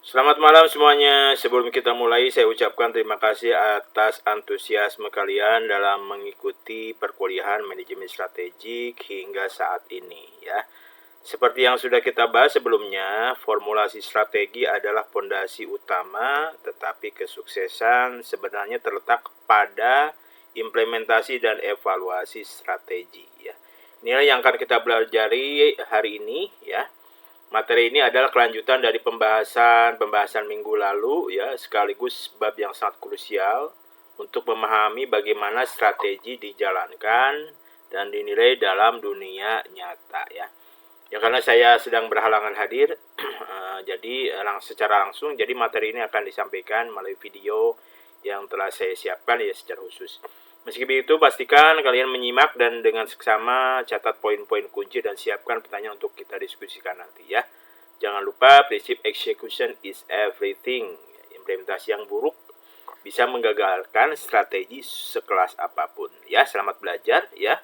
Selamat malam semuanya. Sebelum kita mulai, saya ucapkan terima kasih atas antusiasme kalian dalam mengikuti perkuliahan manajemen strategik hingga saat ini ya. Seperti yang sudah kita bahas sebelumnya, formulasi strategi adalah fondasi utama, tetapi kesuksesan sebenarnya terletak pada implementasi dan evaluasi strategi ya. Inilah yang akan kita pelajari hari ini ya. Materi ini adalah kelanjutan dari pembahasan minggu lalu ya, sekaligus bab yang sangat krusial untuk memahami bagaimana strategi dijalankan dan dinilai dalam dunia nyata ya. Ya karena saya sedang berhalangan hadir, jadi secara langsung, jadi materi ini akan disampaikan melalui video yang telah saya siapkan ya secara khusus. Meski begitu, pastikan kalian menyimak dan dengan seksama catat poin-poin kunci dan siapkan pertanyaan untuk kita diskusikan nanti ya. Jangan lupa prinsip execution is everything. Implementasi yang buruk bisa menggagalkan strategi sekelas apapun ya. Selamat belajar ya.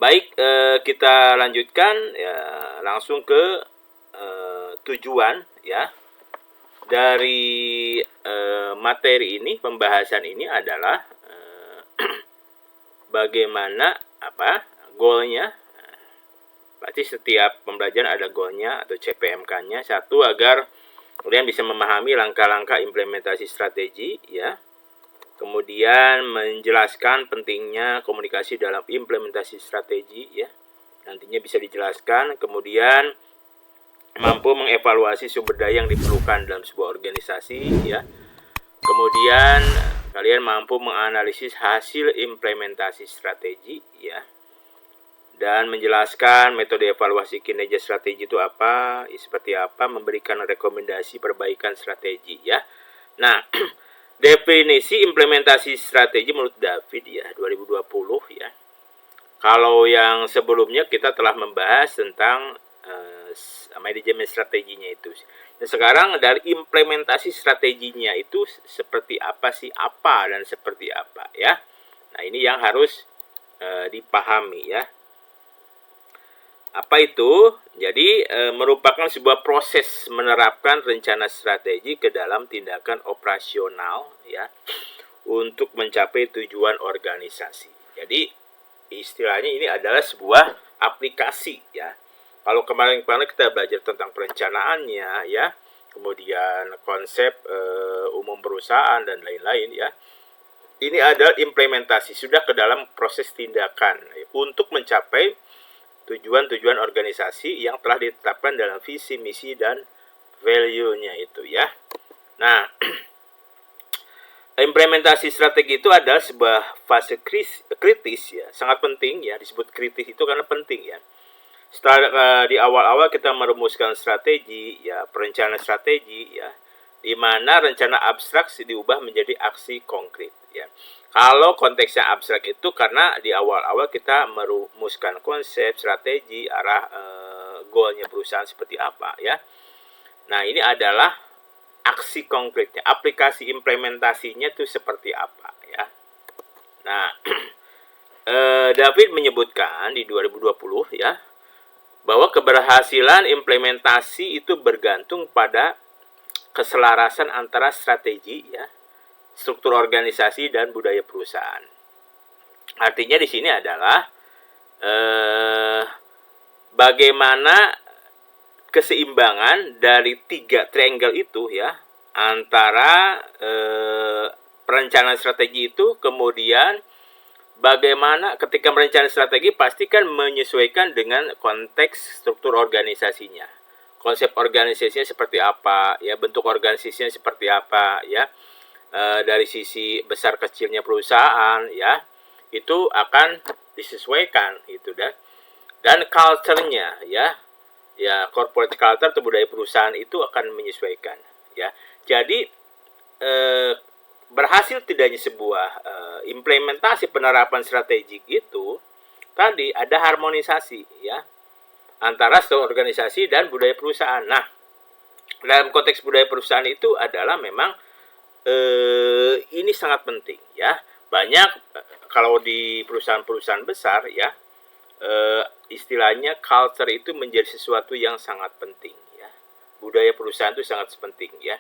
Baik, kita lanjutkan ya, langsung ke tujuan ya dari materi ini. Pembahasan ini adalah bagaimana goalnya. Pasti setiap pembelajaran ada goalnya atau CPMK-nya. Satu, agar kalian bisa memahami langkah-langkah implementasi strategi ya. Kemudian menjelaskan pentingnya komunikasi dalam implementasi strategi ya. Nantinya bisa dijelaskan. Kemudian mampu mengevaluasi sumber daya yang diperlukan dalam sebuah organisasi ya. Kemudian kalian mampu menganalisis hasil implementasi strategi ya, dan menjelaskan metode evaluasi kinerja strategi itu apa, seperti apa, memberikan rekomendasi perbaikan strategi ya. Nah, definisi implementasi strategi menurut David ya 2020 ya. Kalau yang sebelumnya kita telah membahas tentang manajemen strateginya itu. Dan sekarang dari implementasi strateginya itu seperti apa sih, apa dan seperti apa ya. Nah, ini yang harus dipahami ya. Apa itu? Jadi merupakan sebuah proses menerapkan rencana strategi ke dalam tindakan operasional ya untuk mencapai tujuan organisasi. Jadi istilahnya ini adalah sebuah aplikasi ya. Kalau kemarin-kemarin kita belajar tentang perencanaannya ya, kemudian konsep umum perusahaan dan lain-lain ya. Ini adalah implementasi, sudah ke dalam proses tindakan untuk mencapai tujuan-tujuan organisasi yang telah ditetapkan dalam visi, misi, dan value-nya itu ya. Nah, implementasi strategi itu adalah sebuah fase kritis ya, sangat penting ya, disebut kritis itu karena penting ya. Setelah di awal-awal kita merumuskan strategi ya, perencanaan strategi ya, di mana rencana abstrak diubah menjadi aksi konkret ya. Kalau konteksnya abstrak itu karena di awal-awal kita merumuskan konsep, strategi, arah goalnya perusahaan seperti apa ya. Nah, ini adalah aksi konkretnya, aplikasi implementasinya itu seperti apa ya. Nah, David menyebutkan di 2020 ya, bahwa keberhasilan implementasi itu bergantung pada keselarasan antara strategi ya, struktur organisasi dan budaya perusahaan. Artinya di sini adalah bagaimana keseimbangan dari tiga triangle itu ya, antara perencanaan strategi itu, kemudian bagaimana ketika merencanakan strategi pastikan menyesuaikan dengan konteks struktur organisasinya. Konsep organisasinya seperti apa, ya bentuk organisasinya seperti apa, ya dari sisi besar kecilnya perusahaan, ya itu akan disesuaikan itu dan culture-nya, ya corporate culture atau budaya perusahaan itu akan menyesuaikan, ya. Jadi berhasil tidaknya sebuah implementasi penerapan strategik itu tadi ada harmonisasi ya antara struktur organisasi dan budaya perusahaan. Nah, dalam konteks budaya perusahaan itu adalah memang ini sangat penting ya. Banyak kalau di perusahaan-perusahaan besar ya, istilahnya culture itu menjadi sesuatu yang sangat penting ya. Budaya perusahaan itu sangat penting ya.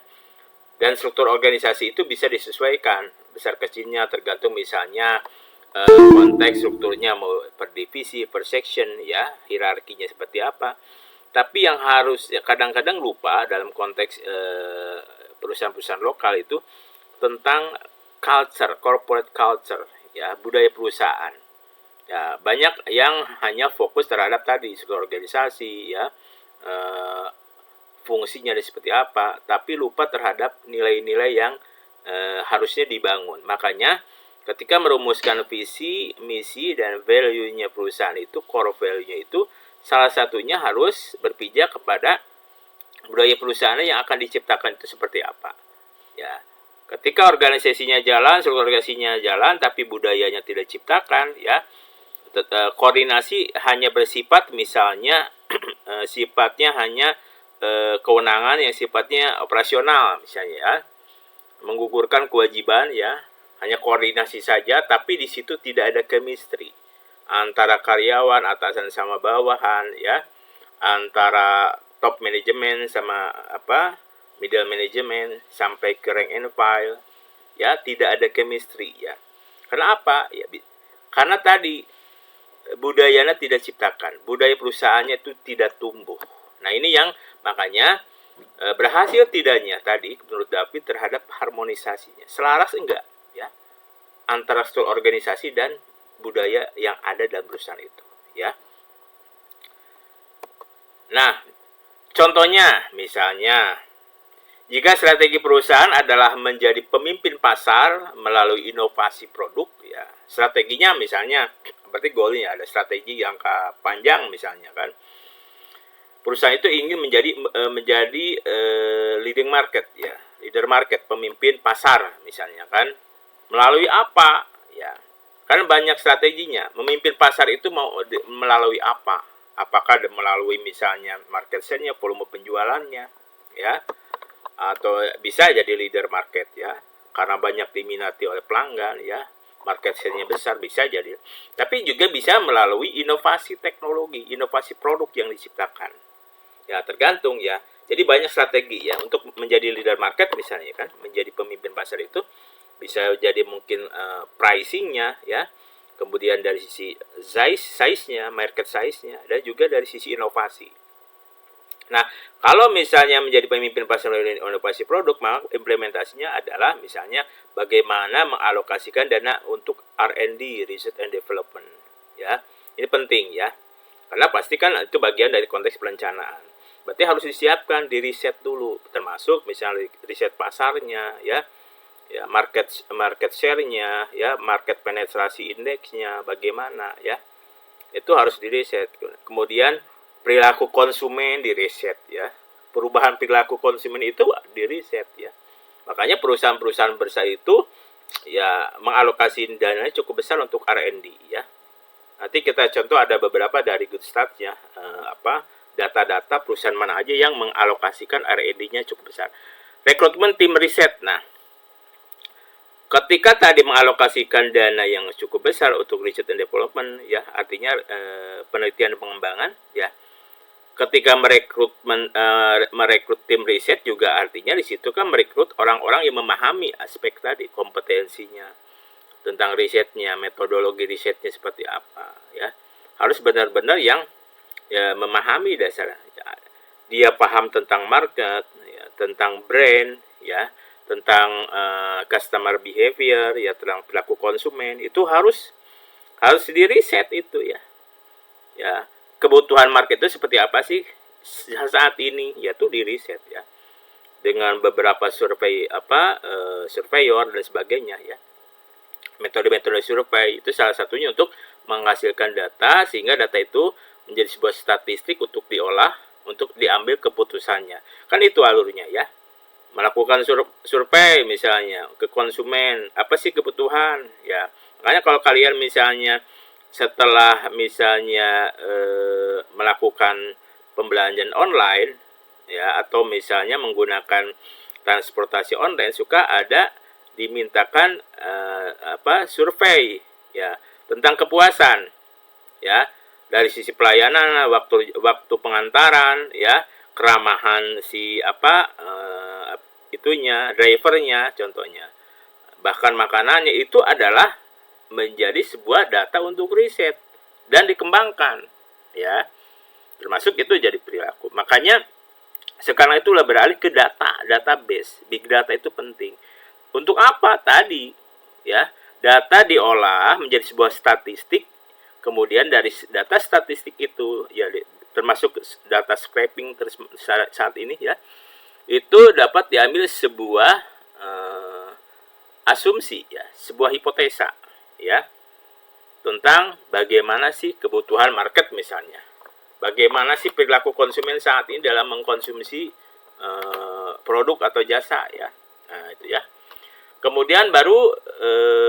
Dan struktur organisasi itu bisa disesuaikan besar kecilnya tergantung misalnya konteks strukturnya mau per divisi, per section ya, hierarkinya seperti apa. Tapi yang harus ya, kadang-kadang lupa dalam konteks perusahaan-perusahaan lokal itu tentang culture, corporate culture ya, budaya perusahaan. Ya, banyak yang hanya fokus terhadap tadi struktur organisasi ya, fungsinya ada seperti apa, tapi lupa terhadap nilai-nilai yang harusnya dibangun. Makanya ketika merumuskan visi, misi, dan value-nya perusahaan itu, core value-nya itu, salah satunya harus berpijak kepada budaya perusahaan yang akan diciptakan itu seperti apa. Ya, ketika organisasinya jalan, struktur organisasinya jalan, tapi budayanya tidak diciptakan, ya, koordinasi hanya bersifat misalnya sifatnya hanya kewenangan yang sifatnya operasional misalnya ya, menggugurkan kewajiban ya, hanya koordinasi saja, tapi di situ tidak ada chemistry antara karyawan, atasan sama bawahan ya, antara top manajemen sama middle management sampai ke rank and file ya, tidak ada chemistry ya. Karena apa? Ya, karena tadi budayanya tidak ciptakan, budaya perusahaannya itu tidak tumbuh. Nah ini yang makanya berhasil tidaknya tadi menurut David terhadap harmonisasinya, selaras enggak ya antara struktur organisasi dan budaya yang ada dalam perusahaan itu ya. Nah contohnya misalnya, jika strategi perusahaan adalah menjadi pemimpin pasar melalui inovasi produk ya, strateginya misalnya berarti goalnya ada strategi jangka panjang misalnya kan, perusahaan itu ingin menjadi leading market ya, leader market, pemimpin pasar misalnya kan, melalui apa ya, kan banyak strateginya. Memimpin pasar itu mau melalui apa, apakah melalui misalnya market share-nya, volume penjualannya ya, atau bisa jadi leader market ya karena banyak diminati oleh pelanggan ya, market share-nya besar, bisa jadi. Tapi juga bisa melalui inovasi teknologi, inovasi produk yang diciptakan. Ya, tergantung ya. Jadi banyak strategi ya untuk menjadi leader market misalnya kan, menjadi pemimpin pasar itu bisa jadi mungkin pricing-nya ya. Kemudian dari sisi size-nya, market size-nya, dan juga dari sisi inovasi. Nah, kalau misalnya menjadi pemimpin pasar inovasi produk, maka implementasinya adalah misalnya bagaimana mengalokasikan dana untuk R&D, research and development. Ya, ini penting ya, karena pasti kan itu bagian dari konteks perencanaan. Berarti harus disiapkan, di riset dulu, termasuk misalnya riset pasarnya, ya, market share-nya, ya, market penetrasi indeksnya, bagaimana, ya, itu harus di riset. Kemudian perilaku konsumen di riset ya, perubahan perilaku konsumen itu di riset ya. Makanya perusahaan-perusahaan besar itu ya mengalokasi dananya cukup besar untuk R&D ya. Nanti kita contoh ada beberapa dari Good Start-nya, data-data perusahaan mana aja yang mengalokasikan R&D-nya cukup besar. Rekrutmen tim riset. Nah, ketika tadi mengalokasikan dana yang cukup besar untuk research and development ya, artinya penelitian dan pengembangan ya. Ketika merekrut tim riset juga artinya di situ kan merekrut orang-orang yang memahami aspek tadi, kompetensinya tentang risetnya, metodologi risetnya seperti apa ya. Harus benar-benar yang ya memahami dasar. Ya, dia paham tentang market, ya, tentang brand, ya, tentang customer behavior, ya, tentang perilaku konsumen, itu harus di riset itu ya. Ya, kebutuhan market itu seperti apa sih saat ini, yaitu di riset ya, dengan beberapa survei surveyor dan sebagainya ya. Metode-metode survei itu salah satunya untuk menghasilkan data, sehingga data itu menjadi sebuah statistik untuk diolah, untuk diambil keputusannya. Kan itu alurnya ya. Melakukan survei misalnya ke konsumen, apa sih kebutuhan ya. Makanya kalau kalian misalnya setelah misalnya melakukan pembelanjaan online ya, atau misalnya menggunakan transportasi online, suka ada dimintakan survei ya tentang kepuasan ya, dari sisi pelayanan, waktu pengantaran ya, keramahan si itunya, drivernya contohnya, bahkan makanannya, itu adalah menjadi sebuah data untuk riset dan dikembangkan, ya. Termasuk itu jadi perilaku. Makanya sekarang itulah beralih ke database. Big data itu penting. Untuk apa? Tadi, ya, data diolah menjadi sebuah statistik, kemudian dari data statistik itu, ya, termasuk data scraping saat ini, ya, itu dapat diambil sebuah asumsi, ya, sebuah hipotesa, ya, tentang bagaimana sih kebutuhan market misalnya, bagaimana sih perilaku konsumen saat ini dalam mengkonsumsi produk atau jasa, ya. Nah, itu, ya. Kemudian baru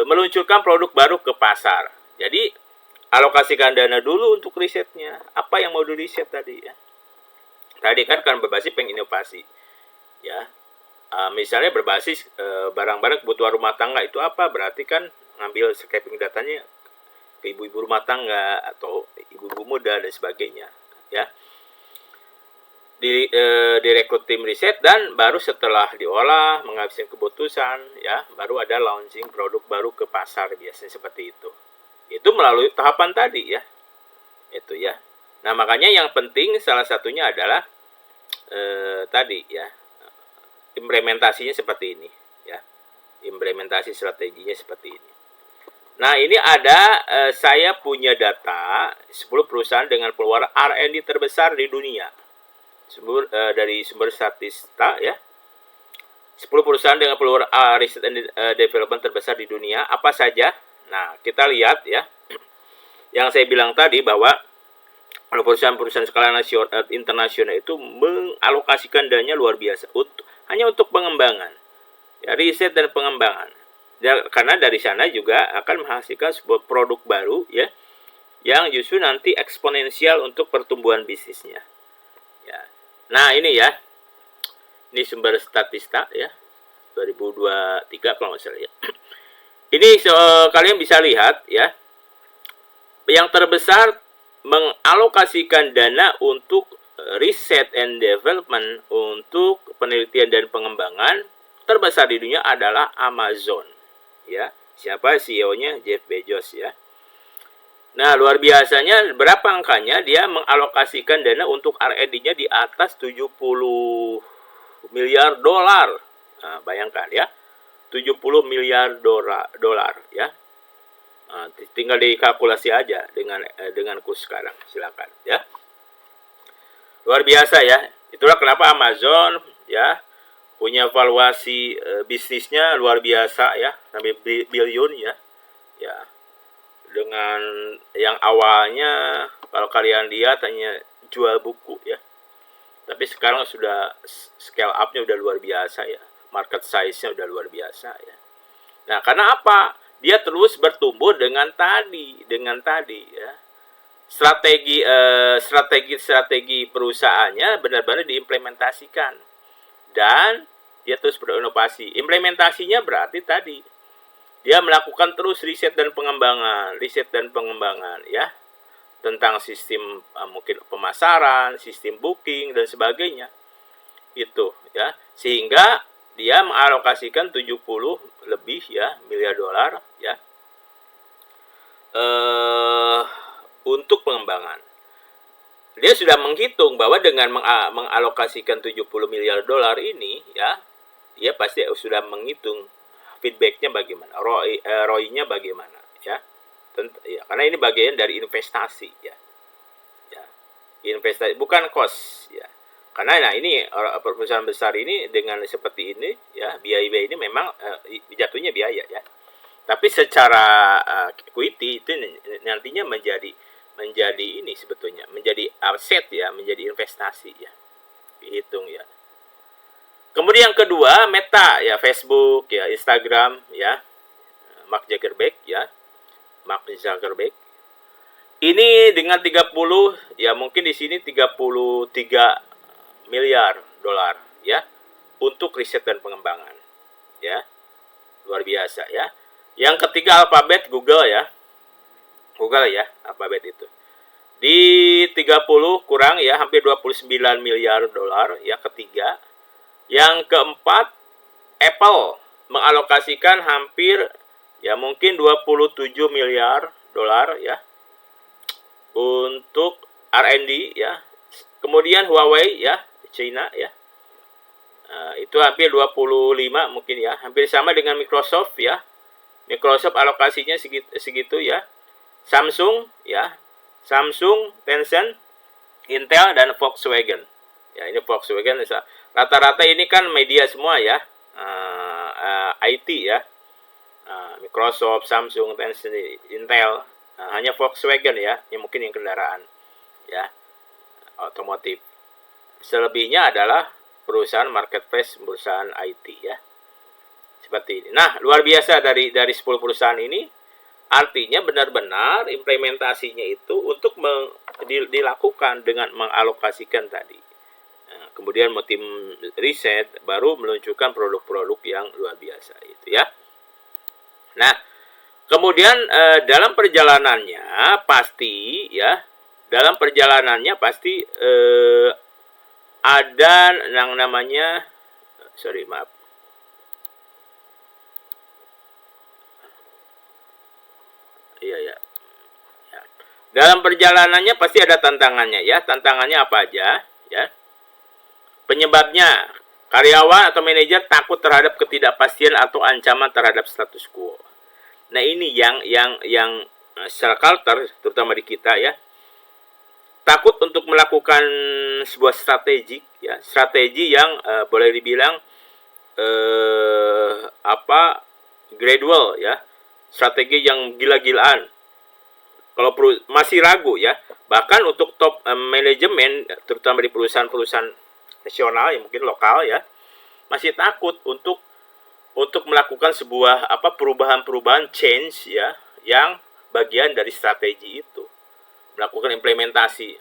meluncurkan produk baru ke pasar. Jadi alokasikan dana dulu untuk risetnya. Apa yang mau diriset tadi, ya? Tadi kan berbasis penginovasi, ya. Misalnya berbasis barang-barang kebutuhan rumah tangga itu apa? Berarti kan ngambil scraping datanya ke ibu-ibu rumah tangga atau ibu-ibu muda dan sebagainya, ya. Direkrut tim riset, dan baru setelah diolah, menghasilkan keputusan, ya, baru ada launching produk baru ke pasar, biasanya seperti itu. Itu melalui tahapan tadi, ya. Itu, ya. Nah, makanya yang penting salah satunya adalah tadi, ya, implementasinya seperti ini, ya. Implementasi strateginya seperti ini. Nah, ini ada saya punya data 10 perusahaan dengan pengeluaran R&D terbesar di dunia. Dari sumber Statista, ya. 10 perusahaan dengan pengeluaran riset and development terbesar di dunia apa saja? Nah, kita lihat, ya. Yang saya bilang tadi bahwa perusahaan-perusahaan skala nasional internasional itu mengalokasikan dananya luar biasa hanya untuk pengembangan, ya, riset dan pengembangan. Ya, karena dari sana juga akan menghasilkan sebuah produk baru, ya, yang justru nanti eksponensial untuk pertumbuhan bisnisnya, ya. Nah, ini, ya, ini sumber Statista, ya, 2023 kalau nggak salah, ya. Ini kalian bisa lihat, ya, yang terbesar mengalokasikan dana untuk riset and development, untuk penelitian dan pengembangan terbesar di dunia adalah Amazon, ya. Siapa CEO-nya? Jeff Bezos, ya. Nah, luar biasanya berapa angkanya? Dia mengalokasikan dana untuk R&D-nya di atas 70 miliar dolar. Nah, bayangkan, ya. 70 miliar dolar, ya. Nah, tinggal dikalkulasi aja dengan kurs sekarang, silakan, ya. Luar biasa, ya. Itulah kenapa Amazon, ya, punya valuasi bisnisnya luar biasa, ya, sampai billion, ya. Ya. Dengan yang awalnya kalau kalian lihat hanya jual buku, ya, tapi sekarang sudah scale up-nya udah luar biasa, ya, market size-nya udah luar biasa, ya. Nah, karena apa? Dia terus bertumbuh dengan tadi, ya, strategi perusahaannya benar-benar diimplementasikan, dan dia terus berinovasi. Implementasinya berarti tadi dia melakukan terus riset dan pengembangan, ya, tentang sistem mungkin pemasaran, sistem booking dan sebagainya. Itu, ya. Sehingga dia mengalokasikan 70 lebih, ya, miliar dolar, ya, untuk pengembangan. Dia sudah menghitung bahwa dengan mengalokasikan 70 miliar dolar ini, ya, dia pasti sudah menghitung feedbacknya bagaimana, ROI-nya bagaimana, ya. Ya, karena ini bagian dari investasi, ya. Ya, investasi bukan cost, ya. Karena nah ini perusahaan besar ini dengan seperti ini, ya, biaya ini memang jatuhnya biaya, ya. Tapi secara equity itu nantinya menjadi ini sebetulnya menjadi aset, ya, menjadi investasi, ya. Dihitung, ya. Kemudian yang kedua, Meta, ya, Facebook, ya, Instagram, ya, Mark Zuckerberg, ya. Ini dengan 30, ya, mungkin di sini 33 miliar dolar, ya, untuk riset dan pengembangan, ya. Luar biasa, ya. Yang ketiga Alphabet, Google, ya. Alphabet itu. Di 30 kurang ya, hampir 29 miliar dolar ya ketiga. Yang keempat, Apple mengalokasikan hampir ya mungkin 27 miliar dolar ya untuk R&D ya. Kemudian Huawei ya, China ya. Itu hampir 25 mungkin ya, hampir sama dengan Microsoft ya. Microsoft alokasinya segitu ya. Samsung ya, Samsung, Tencent, Intel, dan Volkswagen. Ya, ini Volkswagen rata-rata ini kan media semua ya, IT ya, Microsoft, Samsung, Tencent, Intel. Hanya Volkswagen ya, yang mungkin yang kendaraan ya, otomotif. Selebihnya adalah perusahaan marketplace, perusahaan IT ya, seperti ini. Nah, luar biasa dari 10 perusahaan ini. Artinya benar-benar implementasinya itu untuk dilakukan dengan mengalokasikan tadi. Nah, kemudian tim riset baru meluncurkan produk-produk yang luar biasa itu ya. Nah, kemudian dalam perjalanannya pasti ya, ada yang namanya Iya. Dalam perjalanannya pasti ada tantangannya ya. Tantangannya apa aja ya? Penyebabnya karyawan atau manajer takut terhadap ketidakpastian atau ancaman terhadap status quo. Nah, ini yang secara culture terutama di kita ya. Takut untuk melakukan sebuah strategi ya, strategi yang boleh dibilang gradual ya. Strategi yang gila-gilaan. Kalau masih ragu ya, bahkan untuk top manajemen terutama di perusahaan-perusahaan nasional yang mungkin lokal ya, masih takut untuk melakukan sebuah perubahan-perubahan change ya, yang bagian dari strategi itu, melakukan implementasi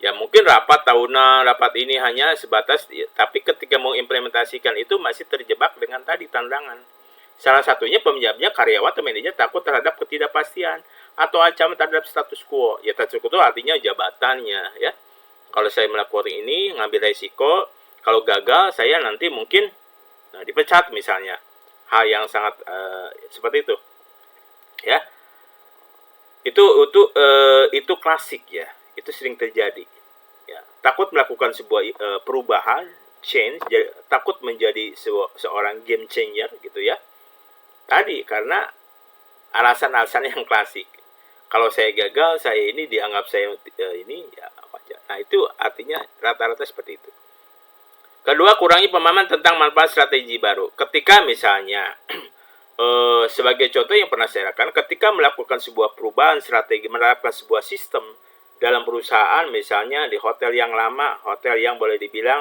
ya. Mungkin rapat tahunan, rapat ini hanya sebatas ya, tapi ketika mau implementasikan itu masih terjebak dengan tadi tantangan. Salah satunya penyebabnya karyawan atau manajer takut terhadap ketidakpastian atau ancaman terhadap status quo. Ya, status quo itu artinya jabatannya ya. Kalau saya melakukan ini, ngambil resiko, kalau gagal saya nanti mungkin dipecat misalnya. Hal yang sangat seperti itu. Ya. Itu klasik ya. Itu sering terjadi. Ya, takut melakukan sebuah perubahan, change, takut menjadi seorang game changer gitu ya. Tadi karena alasan-alasan yang klasik. Kalau saya gagal, saya ini dianggap saya ini ya wajar. Nah, itu artinya rata-rata seperti itu. Kedua, kurangi pemahaman tentang manfaat strategi baru. Ketika misalnya sebagai contoh yang pernah saya lakukan, ketika melakukan sebuah perubahan strategi, menerapkan sebuah sistem dalam perusahaan, misalnya di hotel yang lama, hotel yang boleh dibilang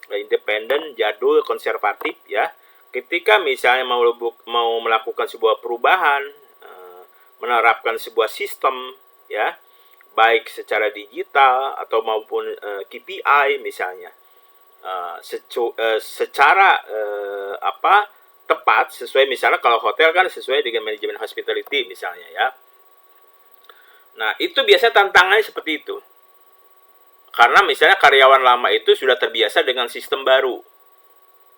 independen, jadul, konservatif ya. Ketika misalnya mau melakukan sebuah perubahan, menerapkan sebuah sistem ya, baik secara digital atau maupun KPI misalnya, secara tepat sesuai, misalnya kalau hotel kan sesuai dengan manajemen hospitality misalnya ya. Nah, itu biasanya tantangannya seperti itu. Karena misalnya karyawan lama itu sudah terbiasa dengan sistem baru.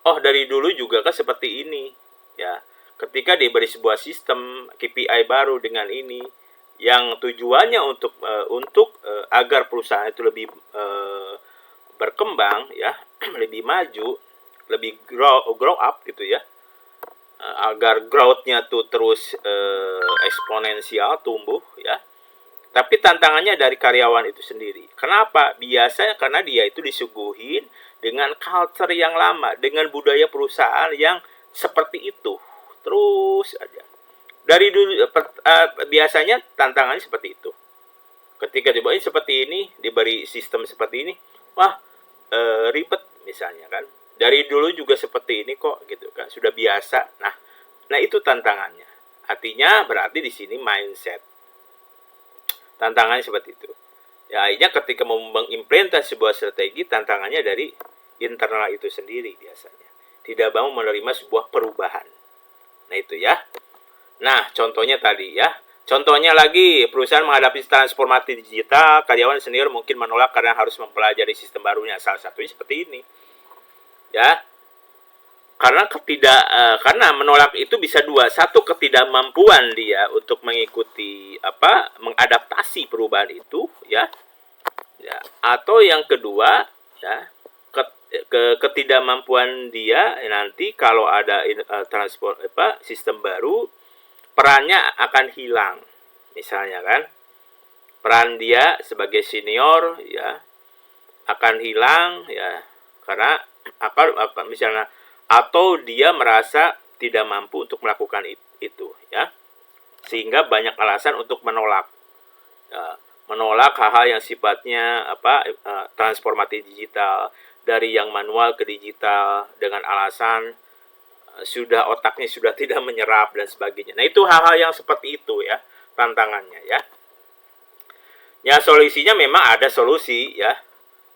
Oh, dari dulu juga kan seperti ini ya. Ketika diberi sebuah sistem KPI baru dengan ini, yang tujuannya untuk agar perusahaan itu lebih berkembang ya, lebih maju, lebih grow up gitu ya, agar growth-nya tuh terus eksponensial tumbuh ya. Tapi tantangannya dari karyawan itu sendiri. Kenapa? Biasanya karena dia itu disuguhin dengan culture yang lama, dengan budaya perusahaan yang seperti itu. Terus aja. Dari dulu biasanya tantangannya seperti itu. Ketika dibawain seperti ini, diberi sistem seperti ini, wah ribet misalnya kan. Dari dulu juga seperti ini kok gitu kan, sudah biasa. Nah itu tantangannya. Artinya berarti di sini mindset. Tantangannya seperti itu. Ya, akhirnya ketika mau mengimplementasi sebuah strategi, tantangannya dari internal itu sendiri biasanya. Tidak mau menerima sebuah perubahan. Nah, itu ya. Nah, contohnya tadi ya, Contohnya lagi, perusahaan menghadapi transformasi digital, karyawan senior mungkin menolak karena harus mempelajari sistem barunya. Salah satunya seperti ini, ya. Karena menolak itu bisa dua. Satu, ketidakmampuan dia untuk mengikuti mengadaptasi perubahan itu, ya. Ya. Atau yang kedua, ya, ketidakmampuan dia nanti kalau ada sistem baru, perannya akan hilang. Misalnya kan, peran dia sebagai senior ya akan hilang ya, karena misalnya, atau dia merasa tidak mampu untuk melakukan itu ya, sehingga banyak alasan untuk menolak ya, menolak hal-hal yang sifatnya transformasi digital, dari yang manual ke digital, dengan alasan otaknya sudah tidak menyerap dan sebagainya. Nah, itu hal-hal yang seperti itu ya tantangannya ya. Ya, solusinya memang ada solusi ya.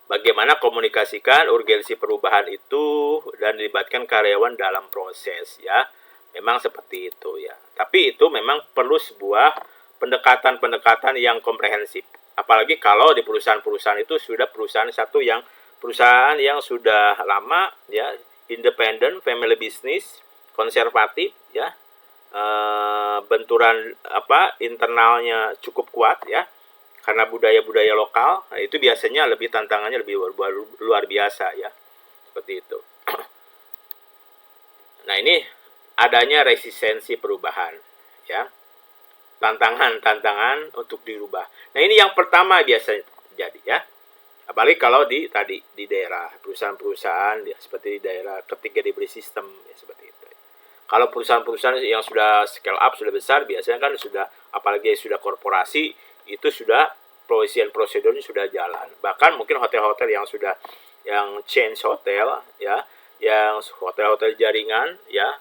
Bagaimana komunikasikan urgensi perubahan itu dan dilibatkan karyawan dalam proses ya. Memang seperti itu ya. Tapi itu memang perlu sebuah pendekatan-pendekatan yang komprehensif. Apalagi kalau di perusahaan-perusahaan itu sudah perusahaan yang sudah lama ya, independen, family business, konservatif ya. Benturan internalnya cukup kuat ya, karena budaya-budaya lokal. Nah, itu biasanya tantangannya lebih luar biasa ya, seperti itu. Nah, ini adanya resistensi perubahan ya, tantangan untuk dirubah. Nah, ini yang pertama biasanya jadi ya, apalagi kalau di daerah perusahaan-perusahaan ya, seperti di daerah ketika diberi sistem ya, seperti itu. Kalau perusahaan-perusahaan yang sudah scale up, sudah besar, biasanya kan sudah, apalagi sudah korporasi, itu sudah prosedurnya sudah jalan. Bahkan mungkin hotel-hotel yang change hotel ya, yang hotel-hotel jaringan ya,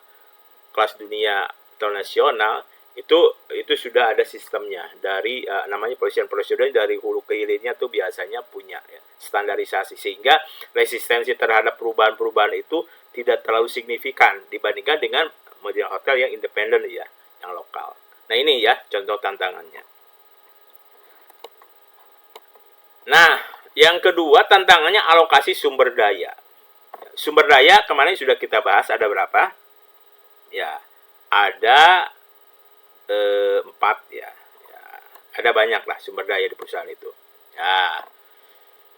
kelas dunia internasional, itu sudah ada sistemnya dari namanya prosedur dari hulu ke hilirnya tuh biasanya punya ya, standarisasi, sehingga resistensi terhadap perubahan-perubahan itu tidak terlalu signifikan dibandingkan dengan model hotel yang independen ya, yang lokal. Nah, ini ya contoh tantangannya. Nah, yang kedua tantangannya alokasi sumber daya. Sumber daya kemarin sudah kita bahas, ada berapa? Ya, ada 4 ya. Ada banyak lah sumber daya di perusahaan itu. Ya,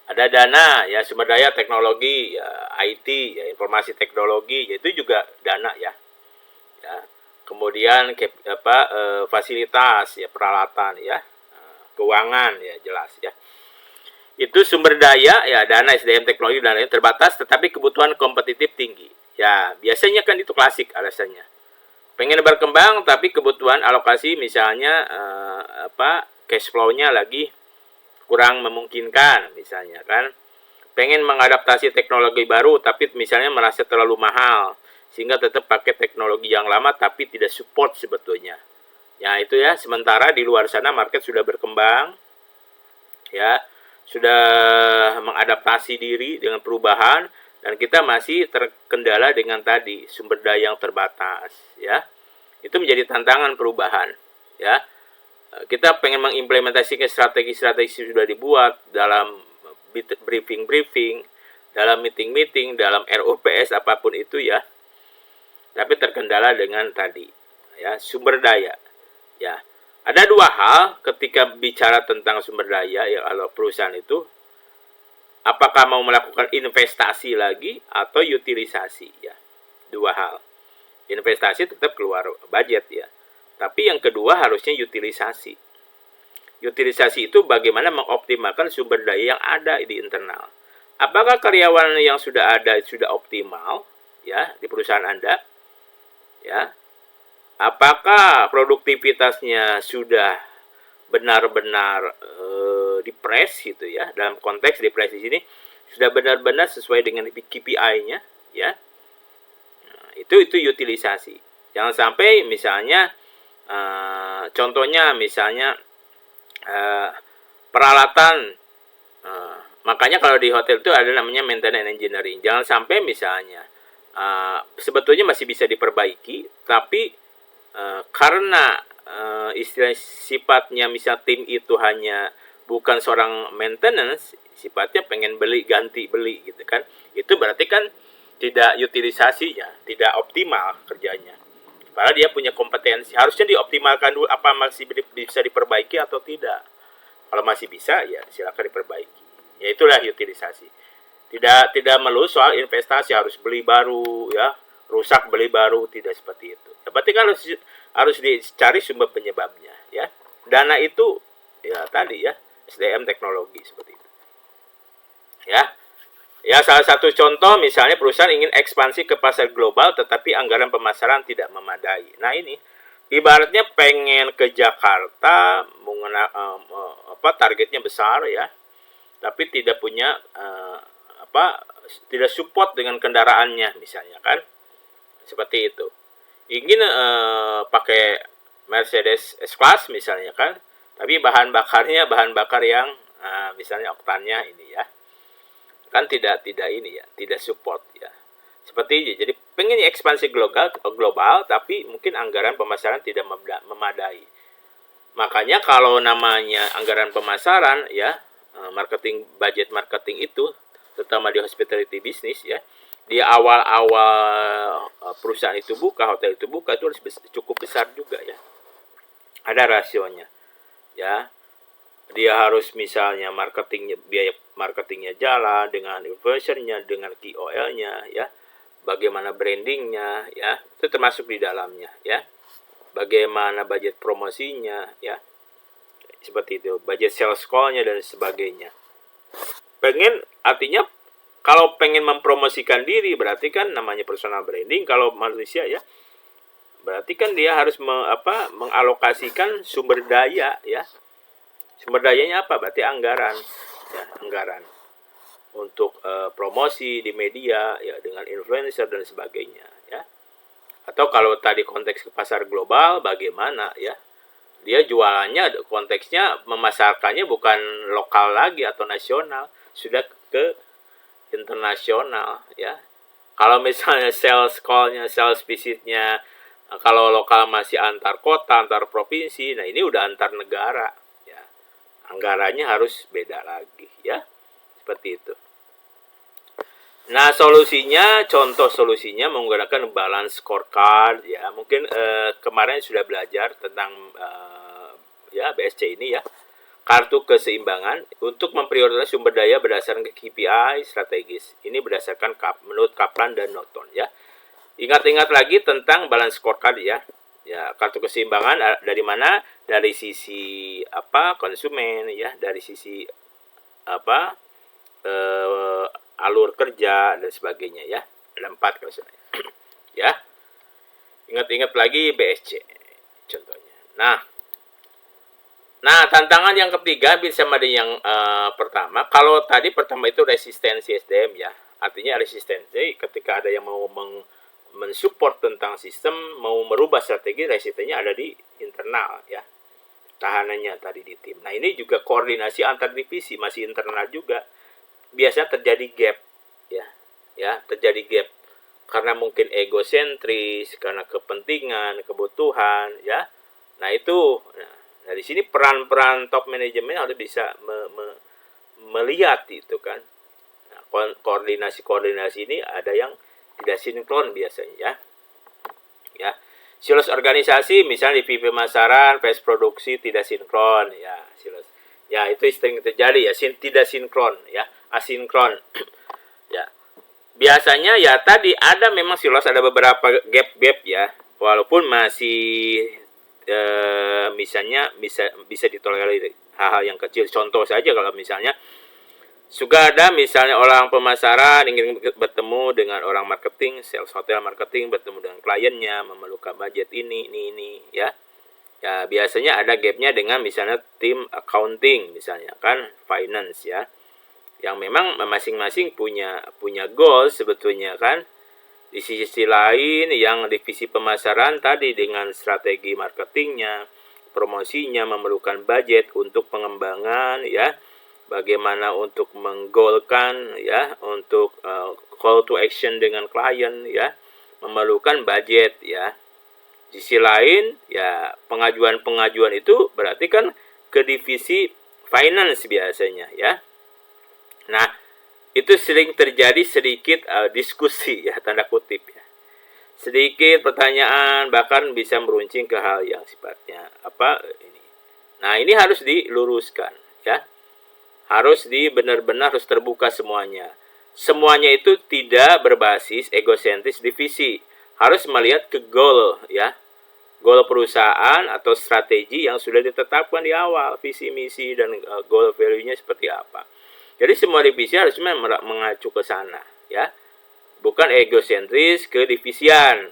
ada dana ya, sumber daya teknologi ya, IT ya, informasi teknologi ya, itu juga dana ya. Ya. Kemudian fasilitas ya, peralatan ya, keuangan ya, jelas ya. Itu sumber daya ya, dana, SDM, teknologi dan lain terbatas, tetapi kebutuhan kompetitif tinggi. Ya, biasanya kan itu klasik alasannya. Pengen berkembang tapi kebutuhan alokasi misalnya cash flow-nya lagi kurang memungkinkan misalnya kan. Pengen mengadaptasi teknologi baru tapi misalnya merasa terlalu mahal, sehingga tetap pakai teknologi yang lama tapi tidak support sebetulnya. Ya, itu ya, sementara di luar sana market sudah berkembang ya, sudah mengadaptasi diri dengan perubahan, dan kita masih terkendala dengan tadi sumber daya yang terbatas ya. Itu menjadi tantangan perubahan ya. Kita pengen mengimplementasikan strategi-strategi sudah dibuat dalam briefing, dalam meeting, dalam RUPS apapun itu ya. Tapi terkendala dengan tadi ya, sumber daya ya. Ada dua hal ketika bicara tentang sumber daya ya, kalau perusahaan itu, apakah mau melakukan investasi lagi atau utilisasi ya. Dua hal. Investasi tetap keluar budget ya. Tapi yang kedua harusnya utilisasi. Utilisasi itu bagaimana mengoptimalkan sumber daya yang ada di internal. Apakah karyawan yang sudah ada sudah optimal ya di perusahaan Anda? Ya. Apakah produktivitasnya sudah benar-benar dipres gitu ya, dalam konteks dipres di sini sudah benar-benar sesuai dengan KPI-nya ya. Nah, itu utilisasi. Jangan sampai misalnya contohnya misalnya peralatan, makanya kalau di hotel itu ada namanya maintenance engineering. Jangan sampai misalnya sebetulnya masih bisa diperbaiki, tapi karena istilah sifatnya misal tim itu hanya bukan seorang maintenance, sifatnya pengen beli ganti beli gitu kan, itu berarti kan tidak utilisasinya, tidak optimal kerjanya. Padahal dia punya kompetensi, harusnya dioptimalkan dulu apa masih bisa diperbaiki atau tidak. Kalau masih bisa ya silakan diperbaiki. Ya itulah utilisasi. Tidak melulu soal investasi harus beli baru ya, rusak beli baru, tidak seperti itu. Ya, berarti kan harus dicari sumber penyebabnya ya. Dana itu ya tadi ya, SDM teknologi seperti itu. Ya. Ya, salah satu contoh misalnya perusahaan ingin ekspansi ke pasar global tetapi anggaran pemasaran tidak memadai. Nah, ini ibaratnya pengen ke Jakarta, targetnya besar ya, tapi tidak punya tidak support dengan kendaraannya misalnya kan, seperti itu. Ingin pakai Mercedes S-Class misalnya kan, tapi bahan bakar yang misalnya oktannya ini ya, kan tidak ini ya, tidak support ya. Seperti ini. Jadi pengen ekspansi global tapi mungkin anggaran pemasaran tidak memadai. Makanya kalau namanya anggaran pemasaran ya, budget marketing itu terutama di hospitality business ya, di awal-awal perusahaan itu buka, hotel itu buka, itu harus cukup besar juga ya. Ada rasionya ya. Dia harus misalnya biaya marketingnya jalan dengan influencernya, dengan KOL-nya ya, bagaimana brandingnya ya, itu termasuk di dalamnya ya, bagaimana budget promosinya ya, seperti itu, budget sales call-nya dan sebagainya. Artinya kalau pengen mempromosikan diri berarti kan namanya personal branding kalau manusia ya, berarti kan dia harus mengalokasikan sumber daya ya. Sumber dayanya apa? Berarti anggaran ya, anggaran untuk promosi di media ya, dengan influencer dan sebagainya ya. Atau kalau tadi konteks ke pasar global bagaimana ya, dia jualannya konteksnya memasarkannya bukan lokal lagi atau nasional, sudah ke internasional ya. Kalau misalnya sales call-nya, sales visit-nya kalau lokal masih antar kota, antar provinsi, nah ini udah antar negara. Anggarannya harus beda lagi ya, seperti itu. Nah, contoh solusinya menggunakan balance scorecard ya. Mungkin kemarin sudah belajar tentang ya BSC ini ya, kartu keseimbangan untuk memprioritaskan sumber daya berdasarkan KPI strategis. Ini berdasarkan menurut Kaplan dan Norton ya. Ingat-ingat lagi tentang balance scorecard ya. Ya, kartu keseimbangan dari mana? Dari sisi konsumen ya, dari sisi alur kerja dan sebagainya ya. Ada 4 kalau ya. Ingat-ingat lagi BSC contohnya. Nah, tantangan yang ketiga sama dengan yang pertama. Kalau tadi pertama itu resistensi SDM ya. Artinya resistensi ketika ada yang mau mensupport tentang sistem, mau merubah strategi, resistensinya ada di internal ya, tahanannya tadi di tim. Nah, ini juga koordinasi antar divisi masih internal juga, biasanya terjadi gap ya terjadi gap karena mungkin egosentris, karena kepentingan, kebutuhan ya. Nah itu, dari sini peran top manajemen harus bisa melihat itu kan. Nah, koordinasi ini ada yang tidak sinkron biasanya ya. Silos organisasi misalnya di VP pemasaran, phase produksi tidak sinkron ya, silos. Ya, itu sering terjadi ya, tidak sinkron ya, asinkron. Ya. Biasanya ya tadi ada memang silos, ada beberapa gap ya, walaupun masih misalnya bisa ditolerir hal-hal yang kecil. Contoh saja kalau misalnya juga ada misalnya orang pemasaran ingin bertemu dengan orang marketing, sales hotel marketing, bertemu dengan kliennya, memerlukan budget ini ya. Ya, biasanya ada gapnya dengan misalnya tim accounting misalnya kan, finance ya. Yang memang masing-masing punya goal sebetulnya kan. Di sisi lain yang divisi pemasaran tadi dengan strategi marketingnya, promosinya memerlukan budget untuk pengembangan ya. Bagaimana untuk menggolkan ya, untuk call to action dengan klien ya, memerlukan budget ya. Sisi lain ya pengajuan itu berarti kan ke divisi finance biasanya ya. Nah, itu sering terjadi sedikit diskusi ya, tanda kutip ya. Sedikit pertanyaan bahkan bisa meruncing ke hal yang sifatnya ini. Nah, ini harus diluruskan ya. Harus benar-benar harus terbuka semuanya. Semuanya itu tidak berbasis egosentris divisi. Harus melihat ke goal ya. Goal perusahaan atau strategi yang sudah ditetapkan di awal, visi misi dan goal value-nya seperti apa. Jadi semua divisi harus mengacu ke sana ya. Bukan egosentris ke divisian,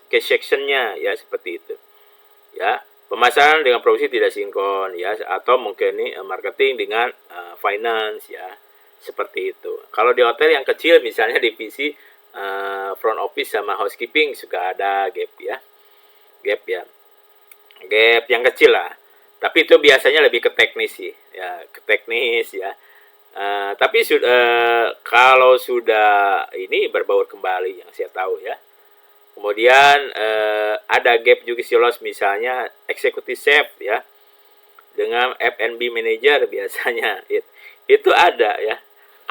ke sectionnya ya, seperti itu. Ya, pemasaran dengan produksi tidak sinkron ya, atau mungkin ini marketing dengan finance ya, seperti itu. Kalau di hotel yang kecil misalnya divisi front office sama housekeeping suka ada gap ya. Gap yang kecil lah, tapi itu biasanya lebih ke teknis sih ya, ke teknis ya. Tapi kalau sudah ini berbaur kembali yang saya tahu ya. Kemudian ada gap juga silos misalnya executive chef ya dengan F&B manager biasanya itu ada ya.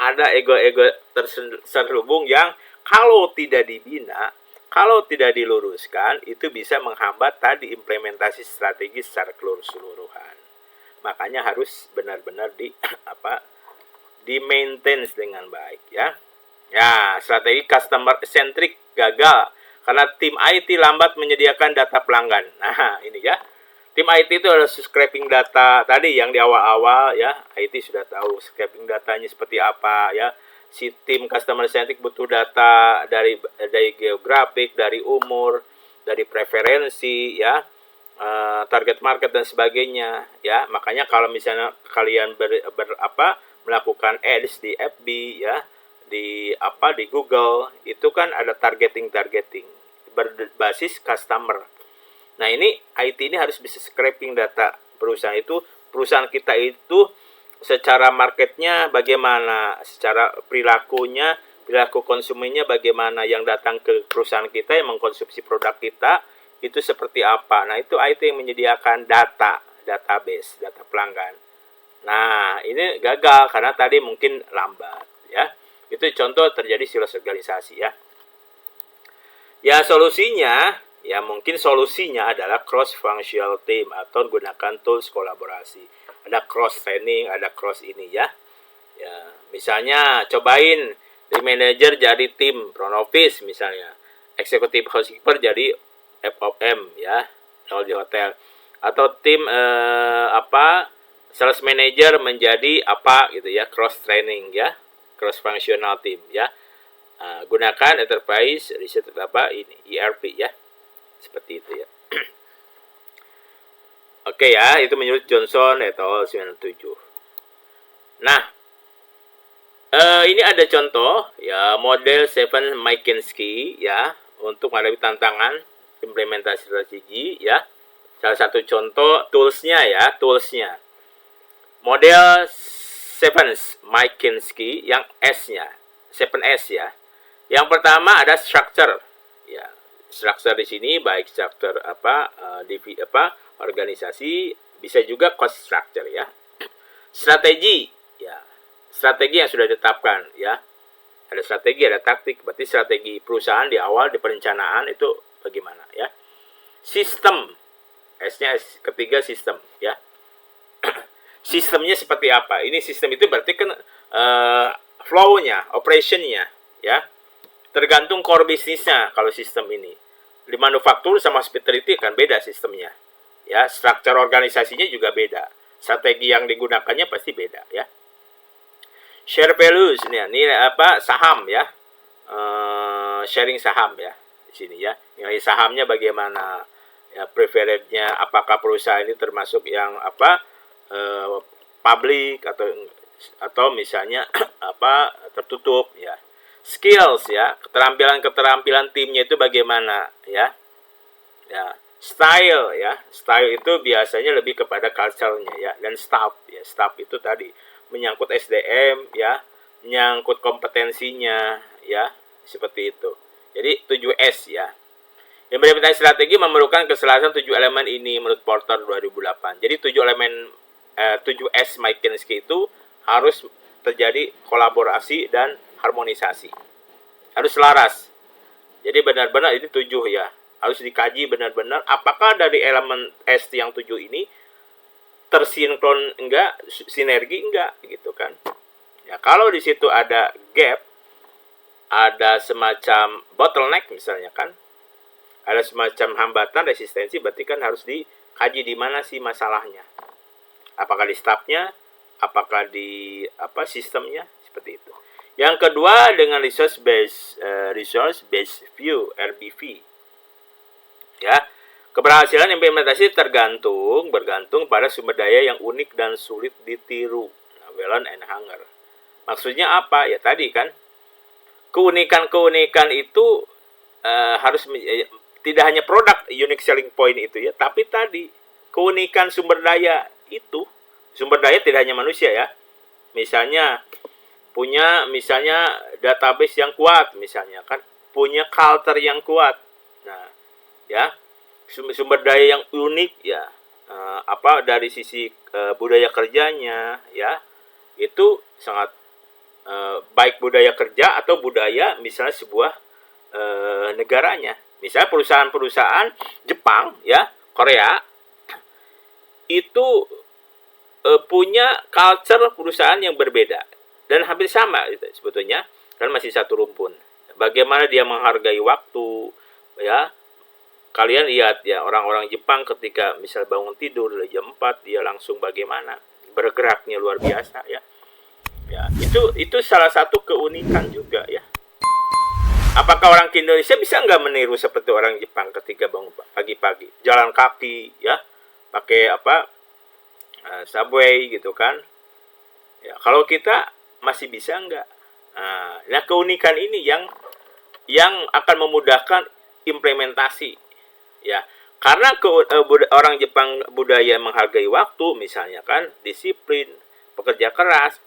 Ada ego-ego terselubung yang kalau tidak dibina, kalau tidak diluruskan, itu bisa menghambat tadi implementasi strategi secara keseluruhan. Makanya harus benar-benar di maintain dengan baik ya. Ya, strategi customer centric gagal karena tim IT lambat menyediakan data pelanggan. Nah, ini ya. Tim IT itu adalah scraping data tadi yang di awal-awal ya. IT sudah tahu scraping datanya seperti apa ya. Si tim customer centric butuh data dari geografik, dari umur, dari preferensi ya, target market dan sebagainya ya. Makanya kalau misalnya kalian melakukan ads di FB ya, di Google, itu kan ada targeting berbasis customer. Nah, ini IT ini harus bisa scraping data perusahaan itu, perusahaan kita itu secara marketnya bagaimana, secara perilaku konsumennya bagaimana, yang datang ke perusahaan kita yang mengkonsumsi produk kita itu seperti apa. Nah, itu IT yang menyediakan database, data pelanggan. Nah, ini gagal karena tadi mungkin lambat ya. Itu contoh terjadi silos organisasi ya. Ya, mungkin solusinya adalah cross functional team atau gunakan tools kolaborasi. Ada cross training, ada cross ini ya. Ya, misalnya cobain di manager jadi tim front office misalnya. Executive housekeeper jadi FOM ya, kalau di hotel. Atau tim sales manager menjadi gitu ya, cross training ya, cross functional team ya. Gunakan enterprise research ini ERP ya, seperti itu ya. Oke ya, itu menurut Johnson et al. 97. Nah, ini ada contoh ya, model 7 McKinsey ya, untuk menghadapi tantangan implementasi strategi ya. Salah satu contoh toolsnya. Model 7 McKinsey yang S-nya, 7S ya. Yang pertama ada structure ya. Structure di sini baik structure organisasi, bisa juga cost structure ya. Strategi ya. Strategi yang sudah ditetapkan ya. Ada strategi, ada taktik. Berarti strategi perusahaan di awal di perencanaan itu bagaimana ya. Sistem, S-nya ketiga sistem ya. Sistemnya seperti apa? Ini sistem itu berarti kan flow-nya, operation-nya ya. Tergantung core bisnisnya kalau sistem ini. Di manufaktur sama hospitality kan beda sistemnya. Ya, struktur organisasinya juga beda. Strategi yang digunakannya pasti beda ya. Share values ini saham ya. Sharing saham ya di sini ya. Nilai sahamnya bagaimana? Ya, preferensinya apakah perusahaan ini termasuk yang public atau misalnya tertutup ya. Skills ya, keterampilan timnya itu bagaimana ya. Ya, style itu biasanya lebih kepada culture-nya ya, dan staff ya. Staff itu tadi menyangkut SDM ya, menyangkut kompetensinya ya, seperti itu. Jadi 7S ya. Implementasi strategi memerlukan keselarasan 7 elemen ini menurut Porter 2008. Jadi 7 elemen 7S McKinsey itu harus terjadi kolaborasi dan harmonisasi. Harus selaras. Jadi benar-benar ini 7 ya. Harus dikaji benar-benar apakah dari elemen S yang 7 ini tersinkron enggak, sinergi enggak gitu kan. Ya, kalau di situ ada gap, ada semacam bottleneck misalnya kan, ada semacam hambatan resistensi, berarti kan harus dikaji di mana sih masalahnya. Apakah di staffnya, apakah di sistemnya, seperti itu. Yang kedua dengan resource based view (RBV). Ya, keberhasilan implementasi bergantung pada sumber daya yang unik dan sulit ditiru. Nah, Whelan and Hanger. Maksudnya apa? Ya tadi kan, keunikan itu harus tidak hanya produk unique selling point itu ya, tapi tadi keunikan sumber daya itu, sumber daya tidak hanya manusia ya. Misalnya punya database yang kuat misalnya kan, punya culture yang kuat. Nah, ya, sumber daya yang unik ya, dari sisi budaya kerjanya ya, itu sangat baik budaya kerja atau budaya misalnya sebuah negaranya. Misalnya perusahaan-perusahaan Jepang ya, Korea itu punya culture perusahaan yang berbeda dan hampir sama gitu, sebetulnya kan masih satu rumpun. Bagaimana dia menghargai waktu ya. Kalian lihat ya, orang-orang Jepang ketika misal bangun tidur jam 4 dia langsung bagaimana bergeraknya luar biasa ya. Ya, itu salah satu keunikan juga ya. Apakah orang ke Indonesia bisa nggak meniru seperti orang Jepang ketika bangun pagi-pagi, jalan kaki ya, pakai subway gitu kan? Ya, kalau kita masih bisa nggak? Nah, keunikan ini yang akan memudahkan implementasi ya. Karena orang Jepang budaya menghargai waktu misalnya kan, disiplin, pekerja keras.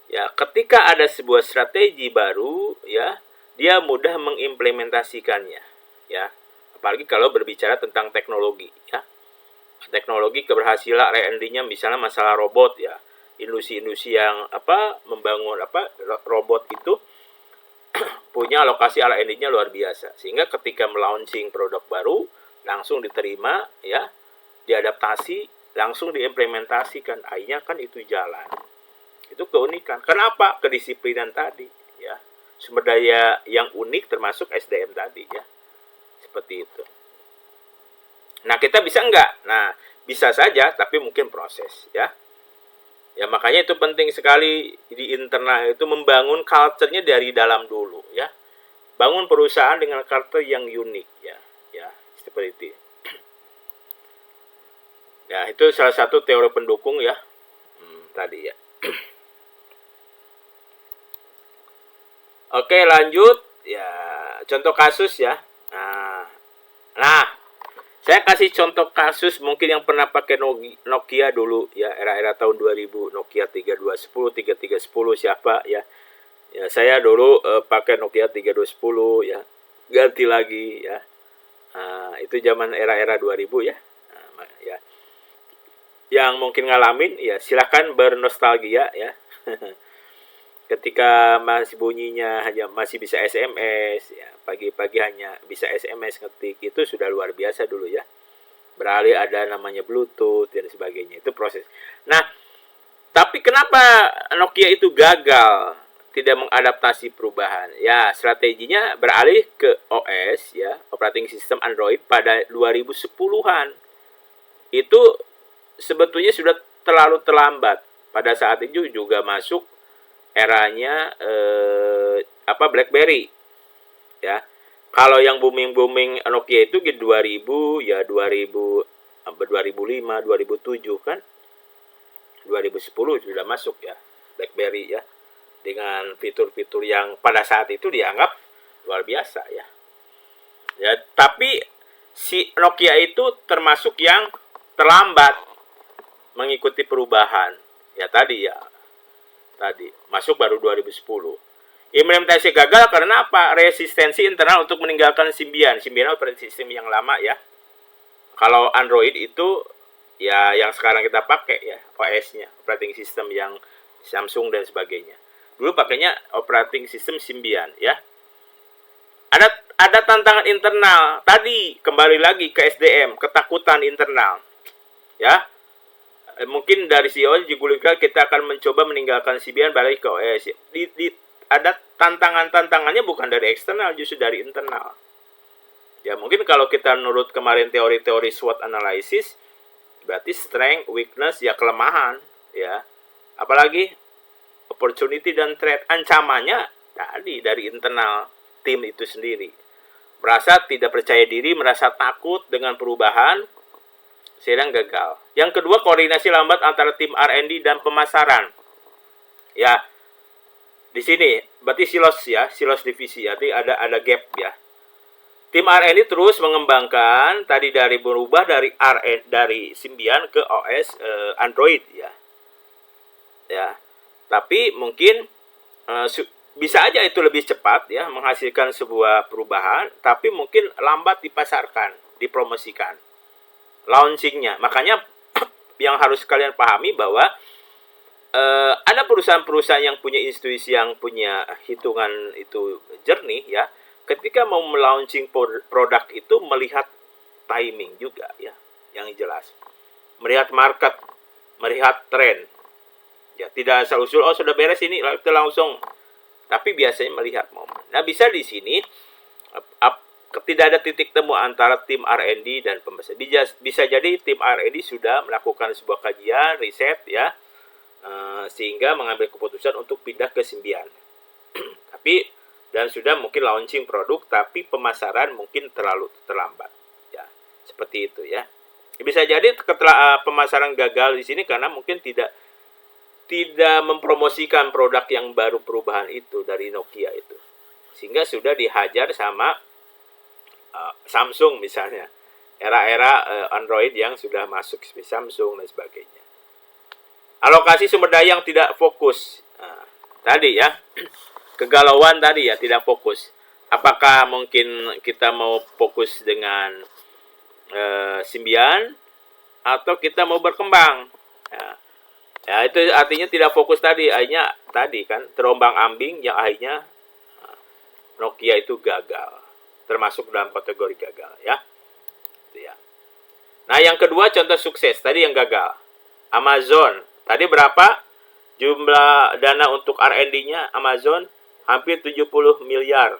Ya, ketika ada sebuah strategi baru ya, dia mudah mengimplementasikannya ya, apalagi kalau berbicara tentang teknologi ya. Teknologi keberhasilan R&D-nya misalnya masalah robot ya, industri-industri yang membangun robot itu punya alokasi R&D-nya luar biasa, sehingga ketika melaunching produk baru langsung diterima ya, diadaptasi, langsung diimplementasikan, akhirnya kan itu jalan. Itu keunikan. Kenapa? Kedisiplinan tadi ya. Sumber daya yang unik termasuk SDM tadi ya. Seperti itu. Nah, kita bisa enggak? Nah, bisa saja, tapi mungkin proses ya. Ya, makanya itu penting sekali di internal itu membangun culture-nya dari dalam dulu ya. Bangun perusahaan dengan culture yang unik ya. Ya, seperti itu. Ya, itu salah satu teori pendukung ya. Tadi ya. Oke, lanjut ya, contoh kasus ya. Nah, saya kasih contoh kasus mungkin yang pernah pakai Nokia dulu ya, era-era tahun 2000, Nokia 3210, 3310 siapa ya. Ya, saya dulu pakai Nokia 3210 ya. Ganti lagi ya. Itu zaman era-era 2000 ya. Ya. Yang mungkin ngalamin ya silakan bernostalgia ya. Ketika masih bunyinya hanya masih bisa SMS ya, pagi-pagi hanya bisa SMS ngetik, itu sudah luar biasa dulu ya. Beralih ada namanya Bluetooth dan sebagainya, itu proses. Nah, tapi kenapa Nokia itu gagal tidak mengadaptasi perubahan? Ya, strateginya beralih ke OS ya, operating system Android pada 2010-an. Itu sebetulnya sudah terlalu terlambat. Pada saat itu juga masuk eranya BlackBerry ya. Kalau yang booming Nokia itu di 2000 ya, 2005, 2007 kan. 2010 sudah masuk ya BlackBerry ya, dengan fitur-fitur yang pada saat itu dianggap luar biasa ya. Ya, tapi si Nokia itu termasuk yang terlambat mengikuti perubahan. Ya tadi masuk baru 2010. Implementasi gagal karena apa? Resistensi internal untuk meninggalkan Symbian. Symbian operating system yang lama ya. Kalau Android itu ya yang sekarang kita pakai ya, OS-nya, operating system yang Samsung dan sebagainya. Dulu pakainya operating system Symbian ya. Ada tantangan internal. Tadi kembali lagi ke SDM, ketakutan internal. Ya. Mungkin dari CEO juga kita akan mencoba meninggalkan Symbian balik ke OS. Ada tantangannya bukan dari eksternal, justru dari internal. Ya mungkin kalau kita menurut kemarin teori-teori SWOT analysis, berarti strength, weakness, ya kelemahan, ya. Apalagi opportunity dan threat, ancamannya tadi dari internal tim itu sendiri. Merasa tidak percaya diri, merasa takut dengan perubahan, sehingga gagal. Yang kedua, koordinasi lambat antara tim R&D dan pemasaran. Ya, di sini berarti silos divisi, arti ada gap ya. Tim R&D terus mengembangkan tadi dari berubah dari Symbian ke OS Android ya. Ya. Tapi mungkin bisa aja itu lebih cepat ya menghasilkan sebuah perubahan, tapi mungkin lambat dipasarkan, dipromosikan. Launchingnya. Makanya yang harus kalian pahami bahwa ada perusahaan-perusahaan yang punya institusi yang punya hitungan itu jernih ya. Ketika mau melaunching produk itu melihat timing juga ya, yang jelas. Melihat market, melihat tren. Ya, tidak asal usul sudah beres ini kita langsung. Tapi biasanya melihat momen. Nah, bisa di sini tidak ada titik temu antara tim R&D dan pemasaran. Bisa jadi tim R&D sudah melakukan sebuah kajian, riset ya. Sehingga mengambil keputusan untuk pindah ke Symbian. Tapi dan sudah mungkin launching produk, tapi pemasaran mungkin terlalu terlambat. Ya, seperti itu ya. Bisa jadi pemasaran gagal di sini karena mungkin tidak mempromosikan produk yang baru perubahan itu dari Nokia itu, sehingga sudah dihajar sama Samsung misalnya, era-era Android yang sudah masuk seperti Samsung dan sebagainya. Alokasi sumber daya yang tidak fokus. Nah, tadi ya, kegalauan tadi ya, tidak fokus. Apakah mungkin kita mau fokus dengan Symbian atau kita mau berkembang? Ya, itu artinya tidak fokus tadi. Akhirnya tadi kan terombang-ambing yang akhirnya Nokia itu gagal. Termasuk dalam kategori gagal ya. Itu ya. Nah, yang kedua contoh sukses tadi yang gagal. Amazon. Tadi berapa jumlah dana untuk R&D-nya Amazon? Hampir 70 miliar.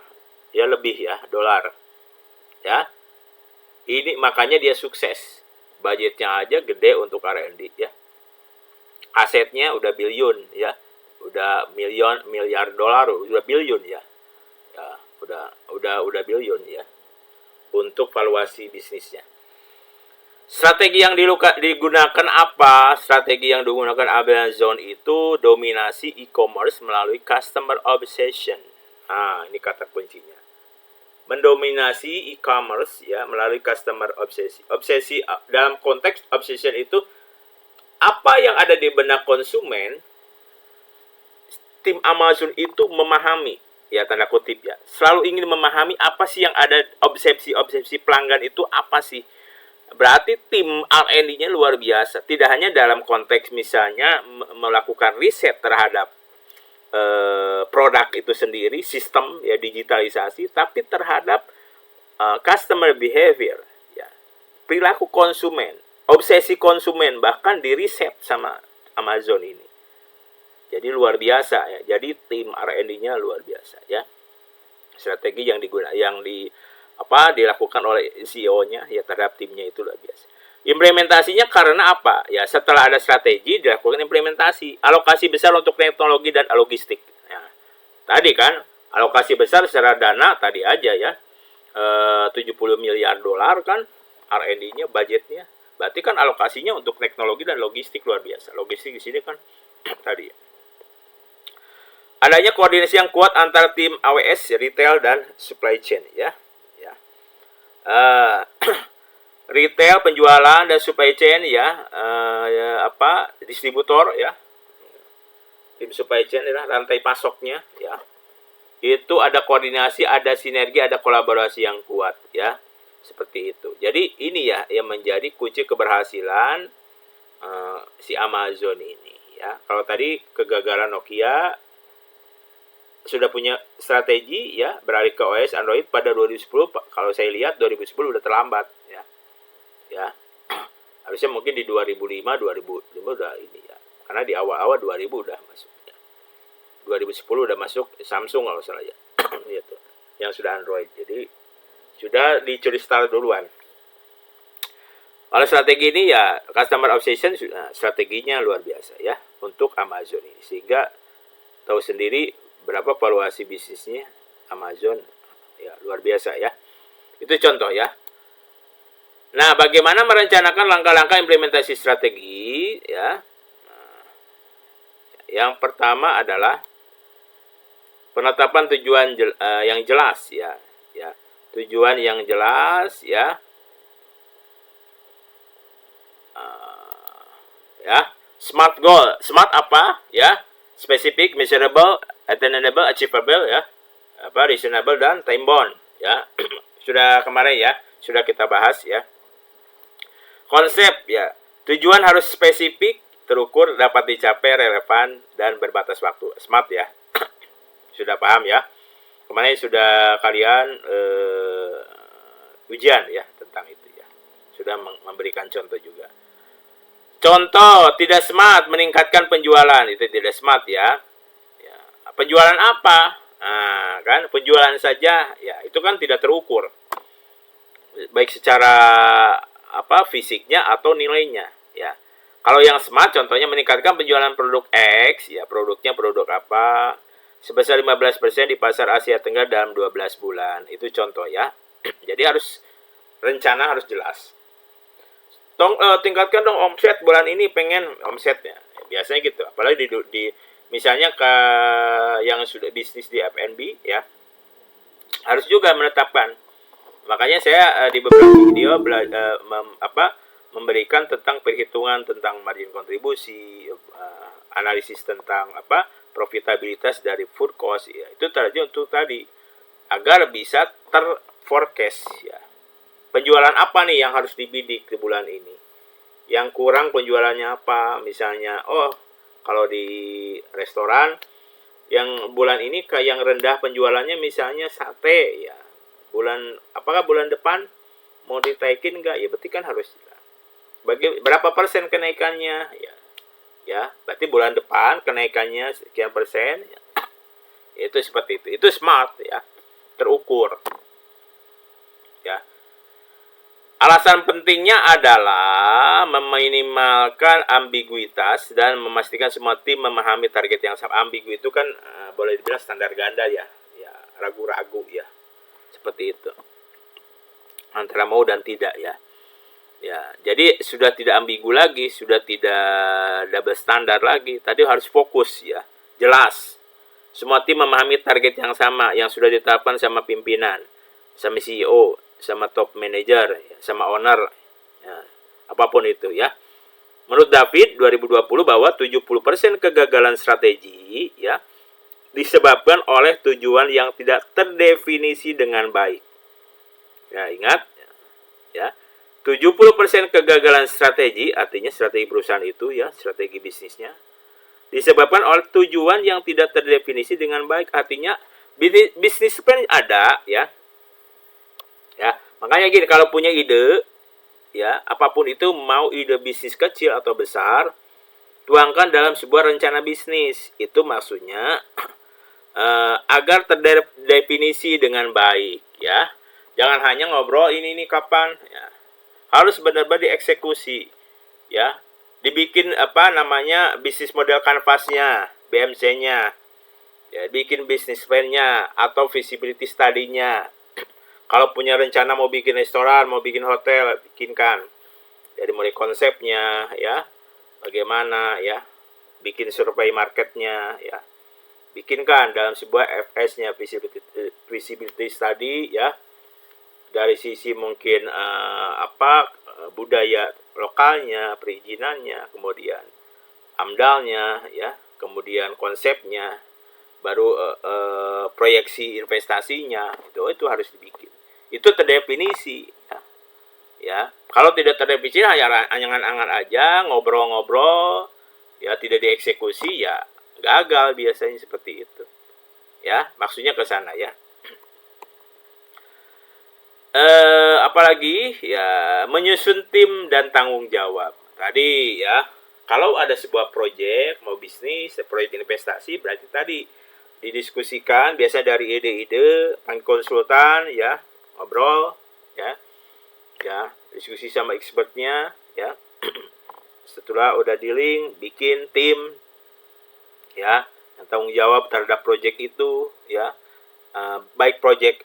Ya lebih ya, dolar. Ya. Ini makanya dia sukses. Budgetnya aja gede untuk R&D ya. Asetnya udah billion ya. Udah miliar dolar, udah billion ya. Ya, udah billion ya. Untuk valuasi bisnisnya. Strategi yang digunakan apa? Strategi yang digunakan Amazon itu dominasi e-commerce melalui customer obsession. Nah, ini kata kuncinya. Mendominasi e-commerce ya melalui customer obsesi. Obsesi dalam konteks obsession itu apa yang ada di benak konsumen, tim Amazon itu memahami, ya tanda kutip ya, selalu ingin memahami apa sih yang ada, obsesi pelanggan itu apa sih. Berarti tim R&D-nya luar biasa. Tidak hanya dalam konteks misalnya melakukan riset terhadap produk itu sendiri, sistem ya digitalisasi, tapi terhadap customer behavior, ya, perilaku konsumen, obsesi konsumen bahkan diriset sama Amazon ini. Jadi luar biasa ya. Jadi tim R&D-nya luar biasa ya. Strategi yang dilakukan oleh CEO-nya ya terhadap timnya itu luar biasa. Implementasinya karena apa? Ya setelah ada strategi dilakukan implementasi. Alokasi besar untuk teknologi dan logistik. Ya, tadi kan alokasi besar secara dana tadi aja ya. 70 miliar dolar kan R&D-nya, budgetnya. Berarti kan alokasinya untuk teknologi dan logistik luar biasa. Logistik di sini kan tadi. Adanya koordinasi yang kuat antara tim AWS, retail dan supply chain ya. Retail, penjualan dan supply chain ya, distributor ya, tim supply chain adalah rantai pasoknya ya. itu ada koordinasi, ada sinergi, ada kolaborasi yang kuat ya. Seperti itu. Jadi ini ya yang menjadi kunci keberhasilan si Amazon ini ya. Kalau tadi kegagalan Nokia sudah punya strategi ya beralih ke OS Android pada 2010, kalau saya lihat 2010 udah terlambat ya. Ya. Harusnya mungkin di 2005 udah ini ya. Karena di awal-awal 2000 udah masuk. 2010 udah masuk Samsung kalau salah ya. Gitu. Yang sudah Android. Jadi sudah dicuri start duluan. Kalau strategi ini ya customer obsession, strateginya luar biasa ya untuk Amazon ini. Sehingga tahu sendiri berapa valuasi bisnisnya Amazon ya luar biasa ya. Itu contoh ya. Nah, bagaimana merencanakan langkah-langkah implementasi strategi ya? Nah, yang pertama adalah penetapan tujuan yang jelas ya. Tujuan yang jelas ya. Smart goal. Smart apa? Ya. Specific, measurable, attainable, achievable ya. Reasonable dan time bound ya. Sudah kemarin ya, sudah kita bahas ya. Konsep ya. Tujuan harus spesifik, terukur, dapat dicapai, relevan dan berbatas waktu. Smart ya. Sudah paham ya. Kemarin sudah kalian ujian ya tentang itu ya. Sudah memberikan contoh juga. Contoh tidak smart meningkatkan penjualan, itu tidak smart ya. Penjualan apa? Nah, kan penjualan saja ya itu kan tidak terukur. Baik secara fisiknya atau nilainya ya. Kalau yang smart contohnya meningkatkan penjualan produk X ya, produknya produk apa? Sebesar 15% di pasar Asia Tenggara dalam 12 bulan. Itu contoh ya. Jadi harus rencana harus jelas. Tingkatkan dong omset bulan ini, pengen omsetnya. Ya, biasanya gitu. Apalagi di misalnya ke yang sudah bisnis di F&B ya. Harus juga menetapkan. Makanya saya di beberapa video memberikan tentang perhitungan tentang margin kontribusi, analisis tentang profitabilitas dari food cost ya. Itu tadi untuk tadi agar bisa terforecast ya. Penjualan apa nih yang harus dibidik di bulan ini? Yang kurang penjualannya apa? Misalnya, kalau di restoran yang bulan ini yang rendah penjualannya misalnya sate ya. Apakah bulan depan mau ditaikin enggak? Ya berarti kan harus berapa persen kenaikannya ya. Ya, berarti bulan depan kenaikannya sekian persen ya. Itu seperti itu. Itu smart ya. Terukur. Ya. Alasan pentingnya adalah meminimalkan ambiguitas dan memastikan semua tim memahami target yang sama. Ambigu itu kan boleh dibilang standar ganda ya. Ya, ragu-ragu ya. Seperti itu. Antara mau dan tidak ya. Ya, jadi sudah tidak ambigu lagi, sudah tidak double standar lagi. Tadi harus fokus ya, jelas. Semua tim memahami target yang sama, yang sudah ditetapkan sama pimpinan, sama CEO, sama top manager, sama owner, ya, apapun itu ya. Menurut David 2020 bahwa 70% kegagalan strategi ya disebabkan oleh tujuan yang tidak terdefinisi dengan baik. Ya, ingat ya. 70% kegagalan strategi, artinya strategi perusahaan itu ya, strategi bisnisnya, disebabkan oleh tujuan yang tidak terdefinisi dengan baik. Artinya bisnis plan ada ya. Ya, makanya gini, kalau punya ide ya, apapun itu, mau ide bisnis kecil atau besar, tuangkan dalam sebuah rencana bisnis. Itu maksudnya agar terdefinisi dengan baik ya. Jangan hanya ngobrol ini kapan ya. Harus benar-benar dieksekusi ya, dibikin bisnis model kanvasnya, BMC-nya ya, bikin bisnis plan-nya atau visibility study-nya. Kalau punya rencana mau bikin restoran, mau bikin hotel, bikinkan. Jadi mulai konsepnya ya, bagaimana ya, bikin survei marketnya ya, bikinkan dalam sebuah FS-nya, visibility study ya. Dari sisi mungkin budaya lokalnya, perizinannya, kemudian AMDAL-nya ya, kemudian konsepnya, baru proyeksi investasinya, itu harus dibikin. Itu terdefinisi, ya. Kalau tidak terdefinisi hanya angan-angan aja, ngobrol-ngobrol, ya tidak dieksekusi, ya gagal biasanya seperti itu. Ya, maksudnya ke sana ya. Apalagi ya menyusun tim dan tanggung jawab. Tadi ya, kalau ada sebuah proyek, mau bisnis, proyek investasi, berarti tadi didiskusikan biasa dari ide-ide, panggil konsultan ya, ngobrol ya, diskusi sama expertnya ya. Setelah udah dealing, bikin tim ya, yang tanggung jawab terhadap proyek itu ya. Baik proyek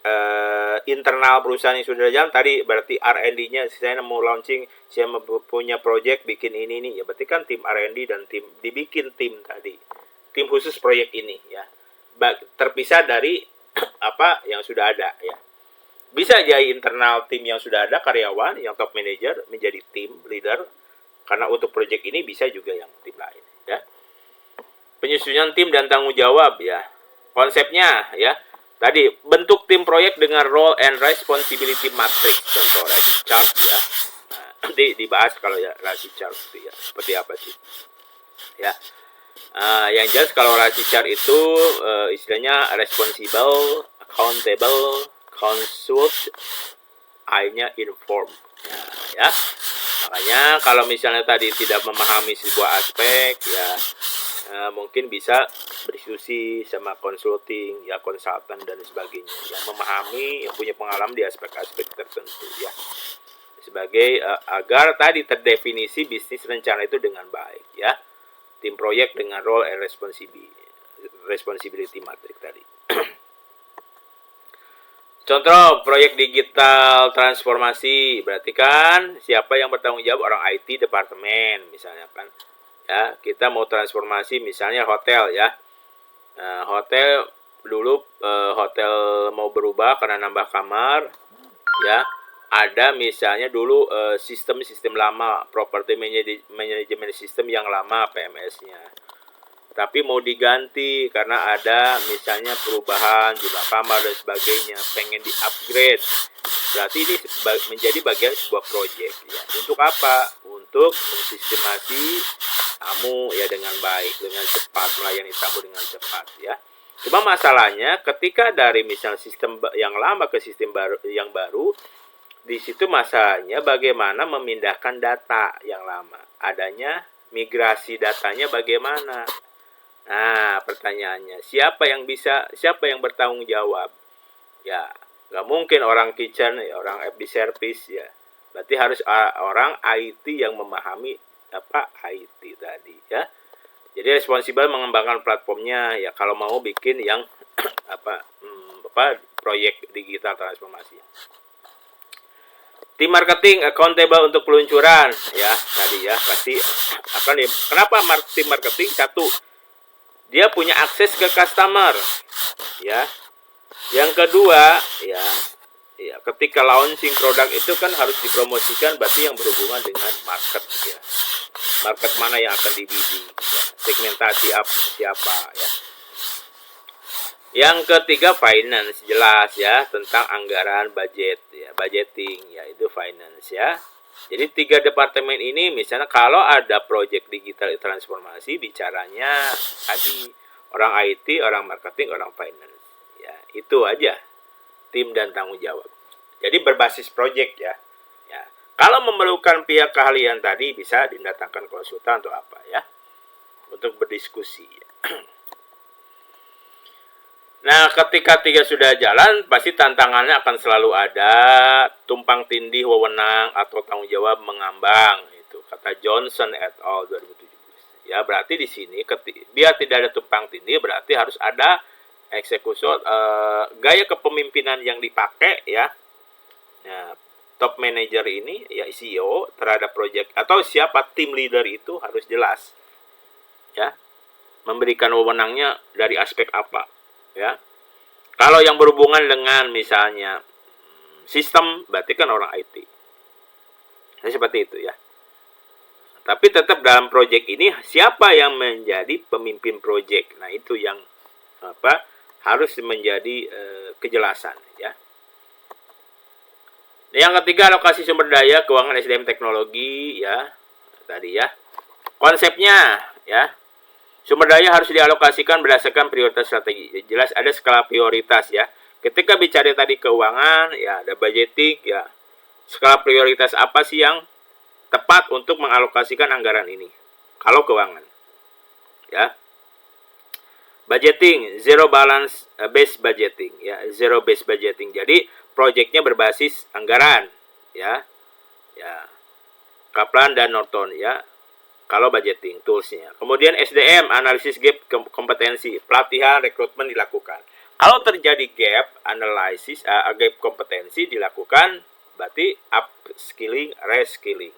internal perusahaan yang sudah jalan, tadi berarti R&D-nya, saya mau launching, saya punya proyek bikin ini ya, berarti kan tim R&D dan tim dibikin tim tadi, tim khusus proyek ini ya, terpisah dari apa yang sudah ada ya. Bisa jadi internal tim yang sudah ada, karyawan yang top manager menjadi tim leader, karena untuk proyek ini bisa juga yang tim lain ya. Penyusunan tim dan tanggung jawab ya, konsepnya ya. Tadi bentuk tim proyek dengan role and responsibility matrix, contoh chart ya. Nah, nanti dibahas kalau ya relasi chart itu ya seperti apa sih ya. Yang jelas kalau relasi chart itu istilahnya responsible, accountable, consult, I-nya inform ya. Makanya kalau misalnya tadi tidak memahami sebuah aspek ya, mungkin bisa berdiskusi sama konsulting ya, konsultan dan sebagainya yang memahami, yang punya pengalaman di aspek-aspek tertentu ya, sebagai agar tadi terdefinisi bisnis rencana itu dengan baik ya. Tim proyek dengan role and responsibility matrix tadi. Contoh proyek digital transformasi, berarti kan siapa yang bertanggung jawab? Orang IT departemen misalnya kan ya. Kita mau transformasi misalnya hotel ya. Nah, hotel dulu hotel mau berubah karena nambah kamar ya. Ada misalnya dulu sistem lama, property management system yang lama, PMS-nya, tapi mau diganti karena ada misalnya perubahan jumlah kamar dan sebagainya, pengen di-upgrade. Berarti ini menjadi bagian sebuah proyek ya. Untuk apa? Untuk mensistemasi tamu ya dengan baik, dengan cepat, melayani tamu dengan cepat ya. Cuma masalahnya ketika dari misalnya sistem yang lama ke sistem yang baru, di situ masalahnya bagaimana memindahkan data yang lama. Adanya migrasi datanya bagaimana? Nah, pertanyaannya, siapa yang bertanggung jawab? Ya, nggak mungkin orang kitchen, ya, orang FB service ya. Berarti harus orang IT yang memahami apa IT tadi ya. Jadi responsibel mengembangkan platformnya ya, kalau mau bikin yang proyek digital transformasi. Tim marketing accountable untuk peluncuran ya, tadi ya pasti akan. Kenapa tim marketing? Satu, dia punya akses ke customer ya. Yang kedua ya, ketika launching produk itu kan harus dipromosikan, berarti yang berhubungan dengan market ya. Market mana yang akan dibidik ya. Segmentasi siapa ya. Yang ketiga finance, jelas ya, tentang anggaran, budget ya, budgeting ya, itu finance ya. Jadi 3 departemen ini misalnya kalau ada project digital transformasi, bicaranya tadi orang IT, orang marketing, orang finance. Ya, itu aja tim dan tanggung jawab. Jadi berbasis project ya. Ya. Kalau memerlukan pihak keahlian tadi bisa didatangkan konsultan atau apa ya, untuk berdiskusi. Nah, ketika 3 sudah jalan, pasti tantangannya akan selalu ada, tumpang tindih wewenang atau tanggung jawab mengambang, itu kata Johnson et al. 2017. Ya, berarti di sini biar tidak ada tumpang tindih, berarti harus ada eksekusi gaya kepemimpinan yang dipakai ya. Nah, top manager ini ya, CEO terhadap proyek atau siapa tim leader itu harus jelas ya, memberikan wewenangnya dari aspek apa ya. Kalau yang berhubungan dengan misalnya sistem, berarti kan orang IT. Nah, seperti itu ya. Tapi tetap dalam proyek ini siapa yang menjadi pemimpin proyek. Nah, itu yang harus menjadi kejelasan ya. Yang ketiga, alokasi sumber daya keuangan SDM teknologi ya. Tadi ya. Konsepnya ya. Sumber daya harus dialokasikan berdasarkan prioritas strategi. Jelas ada skala prioritas ya. Ketika bicara tadi keuangan ya, ada budgeting ya. Skala prioritas apa sih yang tepat untuk mengalokasikan anggaran ini? Kalau keuangan ya. Budgeting, zero balance based budgeting ya, zero based budgeting. Jadi proyeknya berbasis anggaran ya. Ya. Kaplan dan Norton ya. Kalau budgeting toolsnya. Kemudian SDM, analisis gap kompetensi, pelatihan rekrutmen dilakukan. Kalau terjadi gap analisis, gap kompetensi dilakukan, berarti upskilling, reskilling.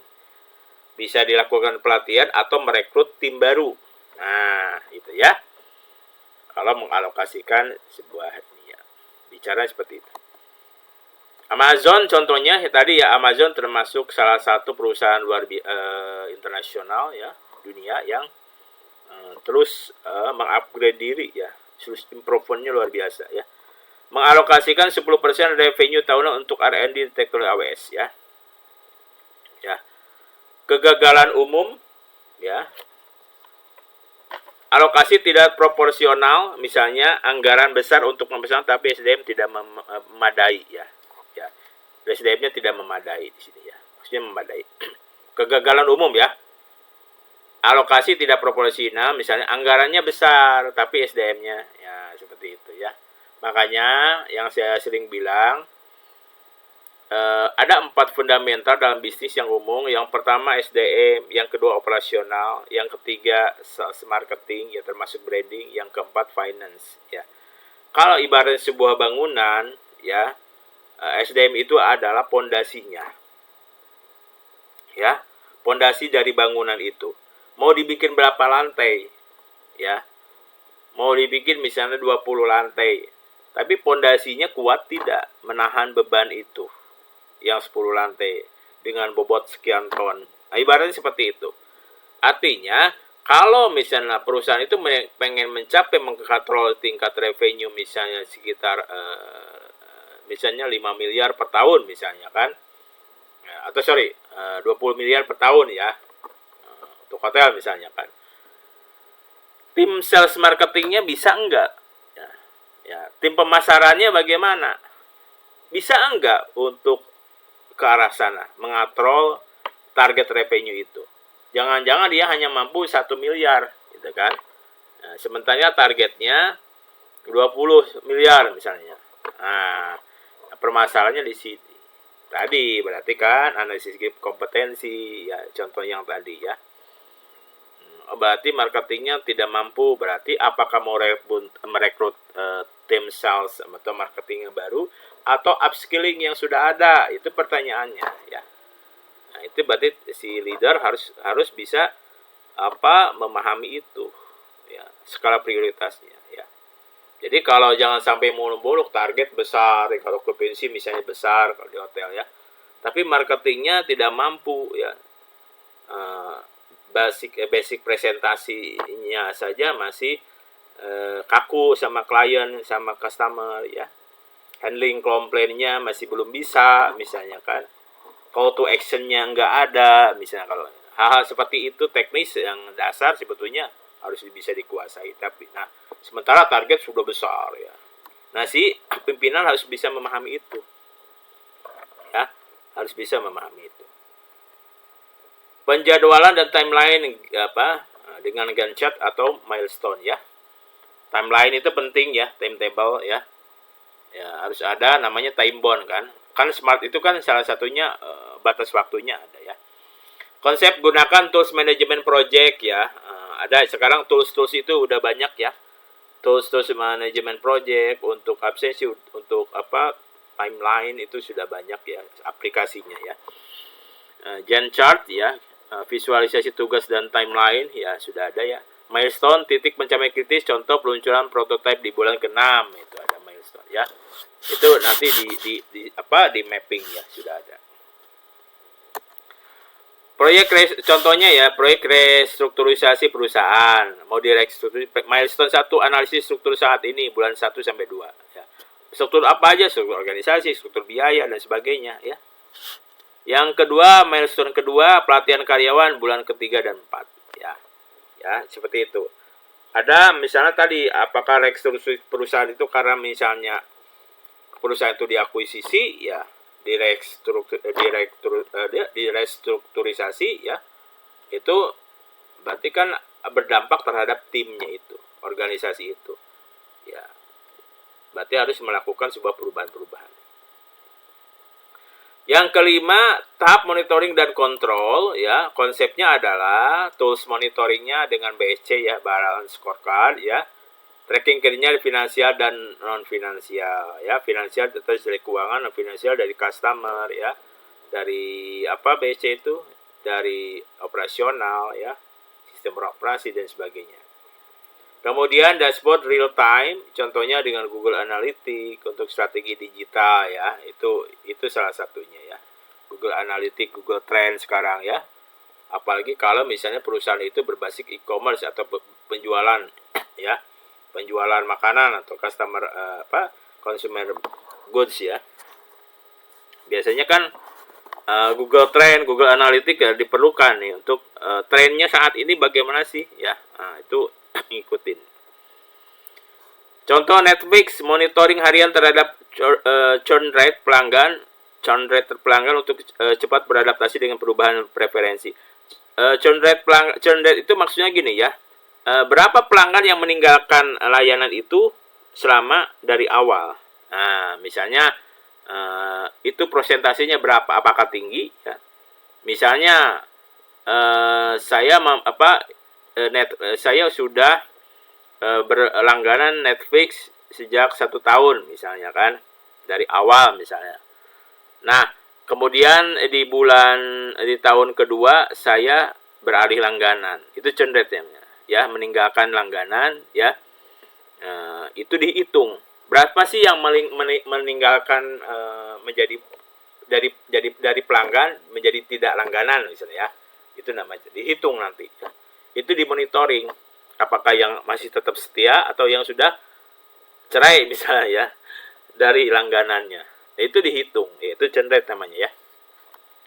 Bisa dilakukan pelatihan atau merekrut tim baru. Nah, itu ya. Kalau mengalokasikan sebuah ya, bicara seperti itu. Amazon contohnya tadi ya, Amazon termasuk salah satu perusahaan internasional ya dunia yang terus mengupgrade diri ya, terus improvementnya luar biasa ya. Mengalokasikan 10% revenue tahunan untuk R&D teknologi AWS ya. Ya. Kegagalan umum ya. Alokasi tidak proporsional, misalnya anggaran besar untuk membesar tapi SDM tidak memadai ya. Ya. SDM-nya tidak memadai di sini ya. Maksudnya memadai. Kegagalan umum ya. Alokasi tidak proporsional, misalnya anggarannya besar tapi SDM-nya ya seperti itu ya. Makanya yang saya sering bilang ada 4 fundamental dalam bisnis yang umum. Yang pertama SDM, yang kedua operasional, yang ketiga sales marketing ya termasuk branding, yang keempat finance ya. Kalau ibarat sebuah bangunan ya, SDM itu adalah pondasinya. Ya, pondasi dari bangunan itu. Mau dibikin berapa lantai? Ya. Mau dibikin misalnya 20 lantai. Tapi pondasinya kuat tidak menahan beban itu. Yang 10 lantai dengan bobot sekian ton. Nah, ibaratnya seperti itu. Artinya, kalau misalnya perusahaan itu pengen mencapai mengkontrol tingkat revenue misalnya sekitar misalnya 5 miliar per tahun misalnya kan. Atau 20 miliar per tahun ya. Untuk hotel misalnya kan. Tim sales marketingnya bisa enggak? Ya, tim pemasarannya bagaimana? Bisa enggak untuk ke arah sana, mengatrol target revenue itu? Jangan-jangan dia hanya mampu 1 miliar, gitu kan? Nah, sementara targetnya 20 miliar misalnya. Nah, permasalahannya di sini. Tadi berarti kan analisis kompetensi, ya contoh yang tadi ya. Berarti marketingnya tidak mampu, berarti apakah mau merekrut tim sales atau marketing yang baru atau upskilling yang sudah ada, itu pertanyaannya ya. Nah, itu berarti si leader harus bisa memahami itu ya, skala prioritasnya ya. Jadi kalau jangan sampai muluk-muluk target besar, kalau occupancy misalnya besar kalau di hotel ya, tapi marketingnya tidak mampu ya. Basic presentasinya saja masih kaku sama klien, sama customer ya. Handling komplainnya masih belum bisa misalnya kan. Call to actionnya nggak ada misalnya. Kalau hal-hal seperti itu teknis yang dasar sebetulnya harus bisa dikuasai. Tapi nah sementara target sudah besar ya. Nah si pimpinan harus bisa memahami itu ya, harus bisa memahami itu. Penjadwalan dan timeline dengan Gantt chart atau milestone ya. Timeline itu penting ya, timetable ya. Ya harus ada namanya time bound kan. Kan smart itu kan salah satunya batas waktunya ada ya. Konsep gunakan tools management project ya. Ada sekarang tools itu udah banyak ya. Tools management project untuk absensi, untuk timeline itu sudah banyak ya aplikasinya ya. Gantt chart ya. Visualisasi tugas dan timeline ya sudah ada ya. Milestone, titik pencapaian kritis, contoh peluncuran prototipe di bulan ke-6 itu ada milestone ya. Itu nanti di mapping ya sudah ada. Contohnya ya, proyek restrukturisasi perusahaan, mau direstrukturisasi, milestone 1 analisis struktur saat ini bulan 1 sampai 2 ya. Struktur apa aja? Struktur organisasi, struktur biaya dan sebagainya ya. Yang kedua, milestone kedua, pelatihan karyawan bulan ketiga dan 4 ya. Ya, seperti itu. Ada misalnya tadi, apakah restrukturisasi perusahaan itu karena misalnya perusahaan itu diakuisisi ya, direstrukturisasi ya, itu berarti kan berdampak terhadap timnya itu, organisasi itu ya, berarti harus melakukan sebuah perubahan-perubahan. Yang kelima, tahap monitoring dan kontrol ya, konsepnya adalah tools monitoringnya dengan BSC ya, balance scorecard ya, tracking kinerja finansial dan non finansial ya, finansial terus dari keuangan, non finansial dari customer ya, dari apa BC itu, dari operasional ya, sistem operasi dan sebagainya. Kemudian dashboard real time, contohnya dengan Google Analytics untuk strategi digital ya, itu salah satunya ya. Google Analytics, Google Trends sekarang ya. Apalagi kalau misalnya perusahaan itu berbasis e-commerce atau penjualan ya, penjualan makanan atau customer consumer goods ya. Biasanya kan Google Trend, Google Analytics ya diperlukan nih untuk trennya saat ini bagaimana sih ya. Nah, itu ngikutin. Contoh Netflix monitoring harian terhadap churn rate pelanggan, untuk cepat beradaptasi dengan perubahan preferensi. Churn rate itu maksudnya gini ya. Berapa pelanggan yang meninggalkan layanan itu selama dari awal. Nah, misalnya itu persentasenya berapa? Apakah tinggi? Ya. Misalnya saya sudah berlangganan Netflix sejak 1 tahun misalnya kan, dari awal misalnya. Nah, kemudian di tahun kedua saya beralih langganan. Itu churn rate ya, meninggalkan langganan ya. Itu dihitung. Berapa sih yang meninggalkan menjadi dari pelanggan menjadi tidak langganan misalnya ya. Itu namanya dihitung nanti ya. Itu dimonitoring apakah yang masih tetap setia atau yang sudah cerai misalnya ya dari langganannya. Nah, itu dihitung, itu churn rate namanya ya.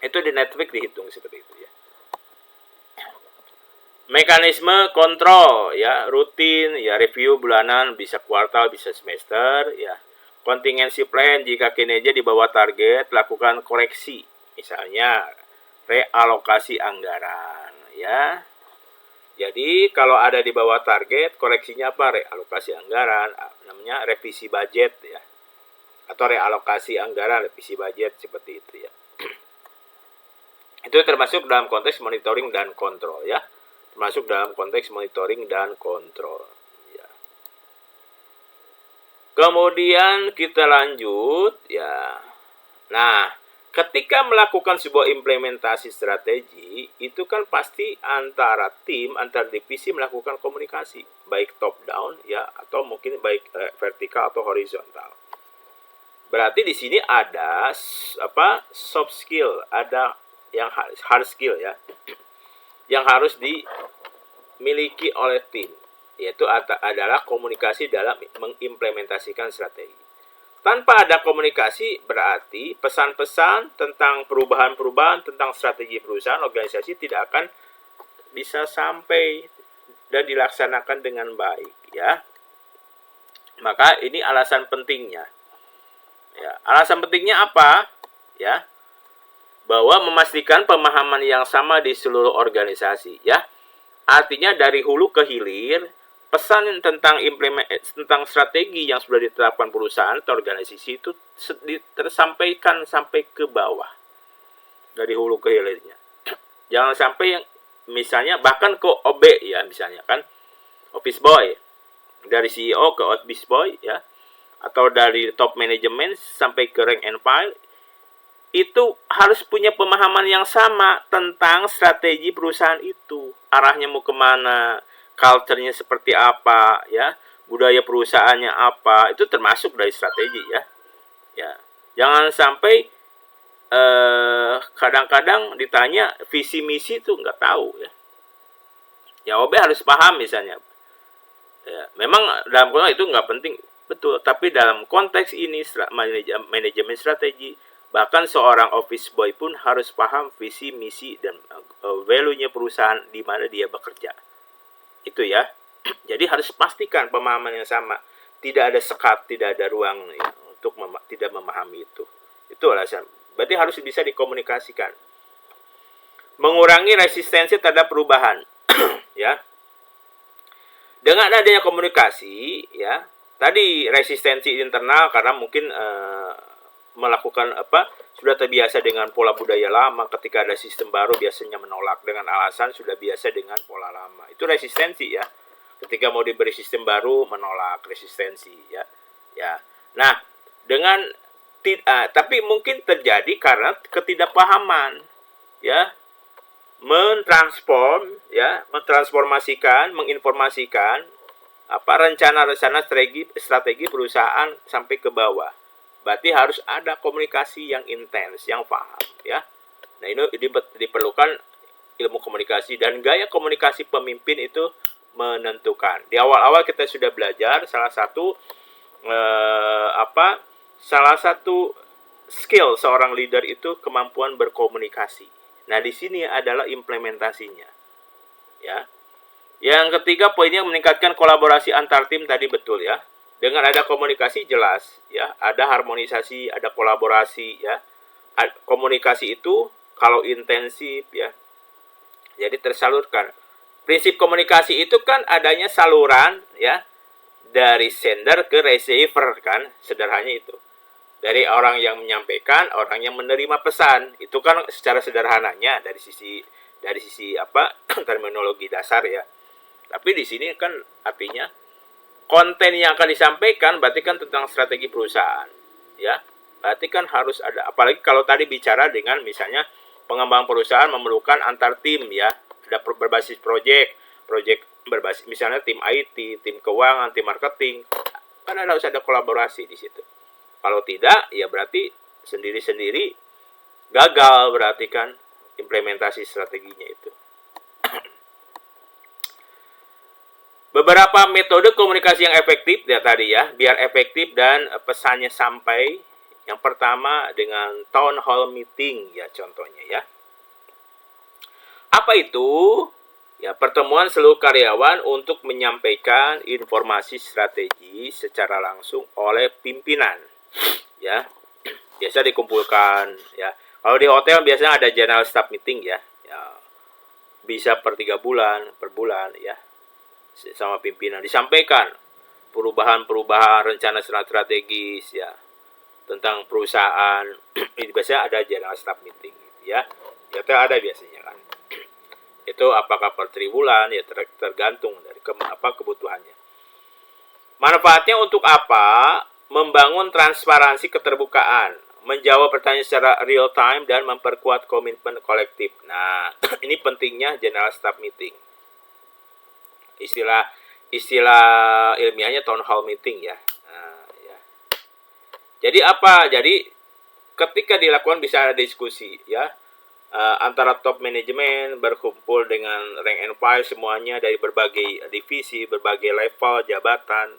Itu di Netflix dihitung seperti itu ya. Mekanisme kontrol ya, rutin ya, review bulanan, bisa kuartal, bisa semester ya. Contingency plan, jika kinerja di bawah target, lakukan koreksi. Misalnya realokasi anggaran ya. Jadi kalau ada di bawah target, koreksinya apa? Realokasi anggaran, namanya revisi budget ya. Atau realokasi anggaran, revisi budget seperti itu ya. Itu termasuk dalam konteks monitoring dan kontrol ya. Termasuk dalam konteks monitoring dan kontrol ya. Kemudian kita lanjut ya. Nah, ketika melakukan sebuah implementasi strategi, itu kan pasti antara tim, antar divisi melakukan komunikasi, baik top down ya, atau mungkin baik vertikal atau horizontal. Berarti di sini ada soft skill, ada yang hard skill ya, yang harus dimiliki oleh tim, yaitu adalah komunikasi dalam mengimplementasikan strategi. Tanpa ada komunikasi, berarti pesan-pesan tentang perubahan-perubahan, tentang strategi perusahaan, organisasi tidak akan bisa sampai dan dilaksanakan dengan baik ya. Maka ini alasan pentingnya. Ya, alasan pentingnya apa? Ya, bahwa memastikan pemahaman yang sama di seluruh organisasi ya. Artinya dari hulu ke hilir, pesan tentang strategi yang sudah ditetapkan perusahaan atau organisasi itu tersampaikan sampai ke bawah, dari hulu ke hilirnya. Jangan sampai yang misalnya bahkan ke OB ya, misalnya kan office boy, dari CEO ke office boy ya, atau dari top management sampai ke rank and file, itu harus punya pemahaman yang sama tentang strategi perusahaan itu, arahnya mau kemana, culture-nya seperti apa ya, budaya perusahaannya apa, itu termasuk dari strategi ya. Ya, jangan sampai kadang-kadang ditanya visi misi tuh nggak tahu ya. Ya OB harus paham misalnya. Ya, memang dalam konteks itu nggak penting, betul. Tapi dalam konteks ini manajemen strategi, bahkan seorang office boy pun harus paham visi misi dan value-nya perusahaan di mana dia bekerja. Itu ya. Jadi harus pastikan pemahaman yang sama. Tidak ada sekat, tidak ada ruang ya, untuk tidak memahami itu. Itu alasan. Berarti harus bisa dikomunikasikan. Mengurangi resistensi terhadap perubahan. Ya. Dengan adanya komunikasi, ya, tadi resistensi internal karena mungkin melakukan sudah terbiasa dengan pola budaya lama, ketika ada sistem baru biasanya menolak dengan alasan sudah biasa dengan pola lama. Itu resistensi ya. Ketika mau diberi sistem baru menolak, resistensi ya. Ya. Nah, dengan tapi mungkin terjadi karena ketidakpahaman ya. Mentransformasikan, menginformasikan rencana-rencana strategi perusahaan sampai ke bawah. Berarti harus ada komunikasi yang intens, yang paham ya. Nah, ini diperlukan ilmu komunikasi dan gaya komunikasi pemimpin itu menentukan. Di awal-awal kita sudah belajar salah satu skill seorang leader itu kemampuan berkomunikasi. Nah, di sini adalah implementasinya. Ya. Yang ketiga poinnya meningkatkan kolaborasi antar tim tadi betul ya. Dengan ada komunikasi jelas ya, ada harmonisasi, ada kolaborasi ya. Komunikasi itu kalau intensif ya. Jadi tersalurkan. Prinsip komunikasi itu kan adanya saluran ya dari sender ke receiver kan, sederhananya itu. Dari orang yang menyampaikan, orang yang menerima pesan. Itu kan secara sederhananya dari sisi terminologi dasar ya. Tapi di sini kan artinya konten yang akan disampaikan berarti kan tentang strategi perusahaan. Ya. Berarti kan harus ada, apalagi kalau tadi bicara dengan misalnya pengembang perusahaan memerlukan antar tim ya. Ada berbasis project berbasis misalnya tim IT, tim keuangan, tim marketing. Kan harus ada kolaborasi di situ. Kalau tidak, ya berarti sendiri-sendiri gagal berarti kan implementasi strateginya itu. Beberapa metode komunikasi yang efektif ya tadi ya, biar efektif dan pesannya sampai. Yang pertama dengan town hall meeting ya contohnya ya. Apa itu? Ya, pertemuan seluruh karyawan untuk menyampaikan informasi strategi secara langsung oleh pimpinan. Ya, biasa dikumpulkan ya. Kalau di hotel biasanya ada general staff meeting ya. Ya, bisa per 3 bulan, per bulan ya. Sama pimpinan disampaikan perubahan-perubahan rencana strategis ya tentang perusahaan. Ini biasanya ada general staff meeting ya. Ya ada biasanya kan. Itu apakah per 3 bulan ya tergantung dari kebutuhannya. Manfaatnya untuk apa? Membangun transparansi keterbukaan, menjawab pertanyaan secara real time dan memperkuat komitmen kolektif. Nah, ini pentingnya general staff meeting. Istilah ilmiahnya town hall meeting ya. Nah, ya. Jadi apa? Jadi ketika dilakukan bisa ada diskusi ya. Antara top manajemen berkumpul dengan rank and file semuanya dari berbagai divisi, berbagai level jabatan,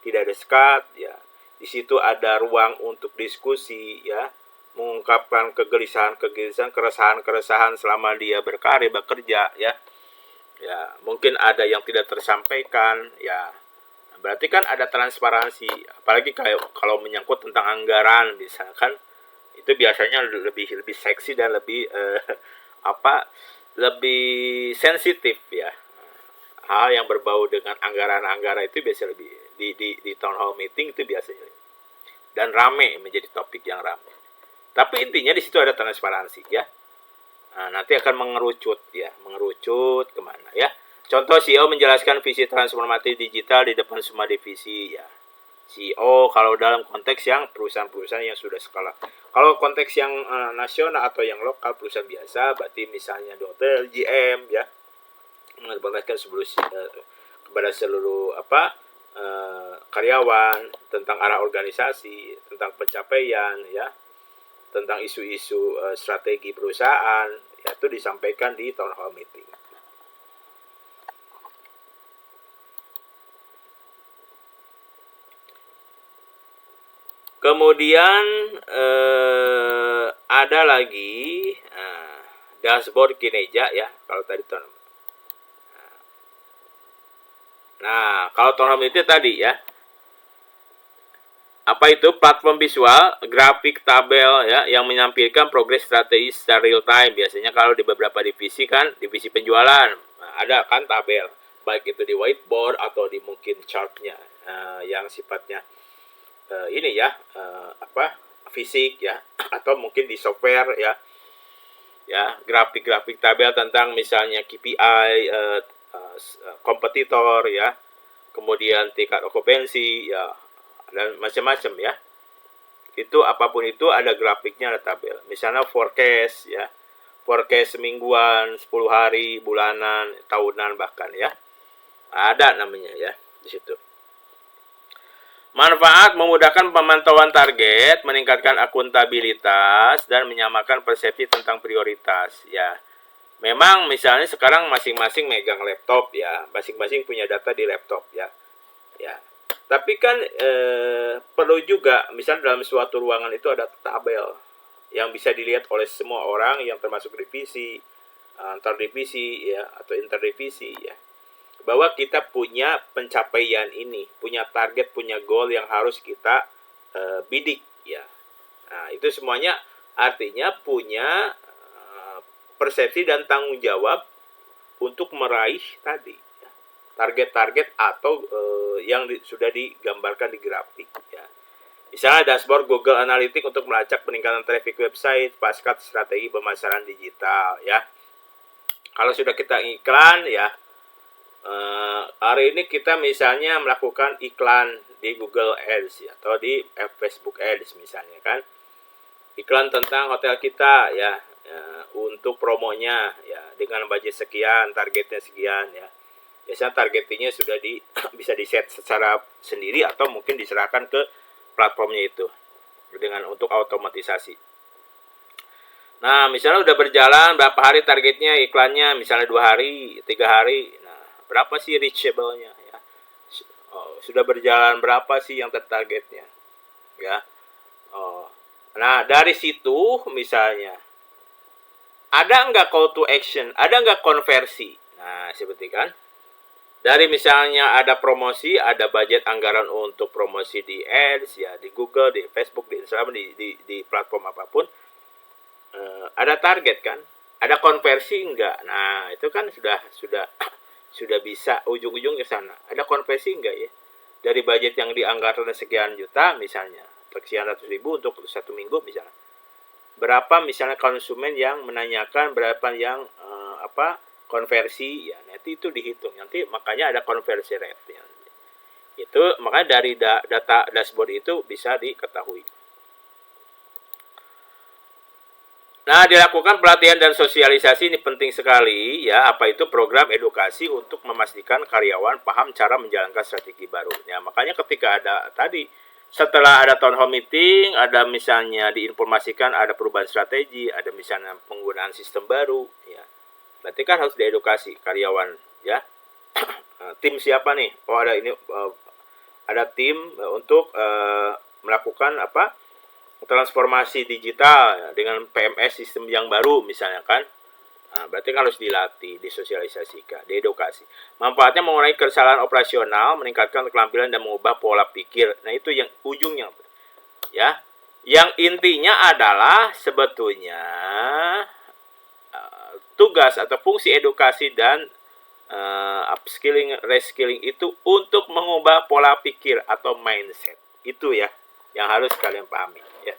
tidak ada sekat ya. Di situ ada ruang untuk diskusi ya, mengungkapkan kegelisahan, keresahan selama dia berkarir, bekerja ya. Ya, mungkin ada yang tidak tersampaikan ya. Berarti kan ada transparansi, apalagi kalau menyangkut tentang anggaran misalkan itu biasanya lebih seksi dan lebih lebih sensitif ya. Hal yang berbau dengan anggaran itu biasa lebih di town hall meeting itu biasanya dan rame, menjadi topik yang rame. Tapi intinya di situ ada transparansi ya. Nah, nanti akan mengerucut kemana ya. Contoh CEO menjelaskan visi transformasi digital di depan semua divisi ya. CEO kalau dalam konteks yang perusahaan-perusahaan yang sudah skala. Kalau konteks yang nasional atau yang lokal perusahaan biasa, berarti misalnya di hotel GM ya, menginformasikan kepada seluruh karyawan tentang arah organisasi, tentang pencapaian ya, tentang isu-isu strategi perusahaan, ya itu disampaikan di town hall meeting. Kemudian ada lagi dashboard kinerja ya, kalau tadi town. Nah, kalau town hall meeting tadi ya, apa itu platform visual, grafik, tabel ya yang menampilkan progres strategi secara real time. Biasanya kalau di beberapa divisi kan, divisi penjualan, nah, ada kan tabel, baik itu di whiteboard atau di mungkin chartnya yang sifatnya ini ya fisik ya atau mungkin di software ya grafik-grafik tabel tentang misalnya KPI kompetitor ya, kemudian tingkat okupansi ya, dan macam-macam ya. Itu apapun itu ada grafiknya, ada tabel. Misalnya forecast ya, forecast semingguan, 10 hari, bulanan, tahunan bahkan ya. Ada namanya ya di situ. Manfaat memudahkan pemantauan target, meningkatkan akuntabilitas, dan menyamakan persepsi tentang prioritas ya. Memang misalnya sekarang masing-masing megang laptop ya, masing-masing punya data di laptop ya. Tapi kan perlu juga, misalnya dalam suatu ruangan itu ada tabel yang bisa dilihat oleh semua orang yang termasuk divisi, antar divisi ya atau interdivisi ya. Bahwa kita punya pencapaian ini, punya target, punya goal yang harus kita bidik ya. Nah, itu semuanya artinya punya persepsi dan tanggung jawab untuk meraih tadi ya, target-target atau yang sudah digambarkan di grafik ya. Misalnya dashboard Google Analytics untuk melacak peningkatan traffic website pasca strategi pemasaran digital ya. Kalau sudah kita iklan ya, hari ini kita misalnya melakukan iklan di Google Ads ya, atau di Facebook Ads misalnya kan, iklan tentang hotel kita ya, untuk promonya ya dengan budget sekian, targetnya sekian ya. Biasanya targetnya sudah bisa di-set secara sendiri atau mungkin diserahkan ke platformnya itu dengan untuk otomatisasi. Nah, misalnya udah berjalan berapa hari targetnya iklannya, misalnya 2 hari, 3 hari. Nah, berapa sih reachable-nya ya? Sudah berjalan berapa sih yang tertargetnya? Ya. Nah, dari situ misalnya ada nggak call to action, ada nggak konversi. Nah, seperti kan, dari misalnya ada promosi, ada budget anggaran untuk promosi di ads ya, di Google, di Facebook, di Instagram, di platform apapun, ada target kan, ada konversi enggak. Nah, itu kan sudah bisa ujung-ujung ke sana. Ada konversi enggak ya? Dari budget yang dianggarkan sekian juta misalnya, sekian ratus ribu untuk 1 minggu misalnya, berapa misalnya konsumen yang menanyakan, berapa yang konversi ya, nanti itu dihitung, nanti makanya ada conversion rate ya. Itu makanya dari data dashboard itu bisa diketahui. Nah, dilakukan pelatihan dan sosialisasi ini penting sekali ya, apa itu program edukasi untuk memastikan karyawan paham cara menjalankan strategi baru. Ya, makanya ketika ada tadi setelah ada town hall meeting, ada misalnya diinformasikan ada perubahan strategi, ada misalnya penggunaan sistem baru ya. Berarti kan harus diedukasi karyawan ya. Tim siapa nih? Oh, ada ini ada tim untuk melakukan transformasi digital ya, dengan PMS sistem yang baru misalnya kan. Nah, berarti kan harus dilatih, disosialisasikan, diedukasi. Manfaatnya mengurangi kesalahan operasional, meningkatkan keterampilan dan mengubah pola pikir. Nah, itu yang ujungnya ya. Yang intinya adalah sebetulnya tugas atau fungsi edukasi dan upskilling, reskilling itu untuk mengubah pola pikir atau mindset. Itu ya yang harus kalian pahami ya.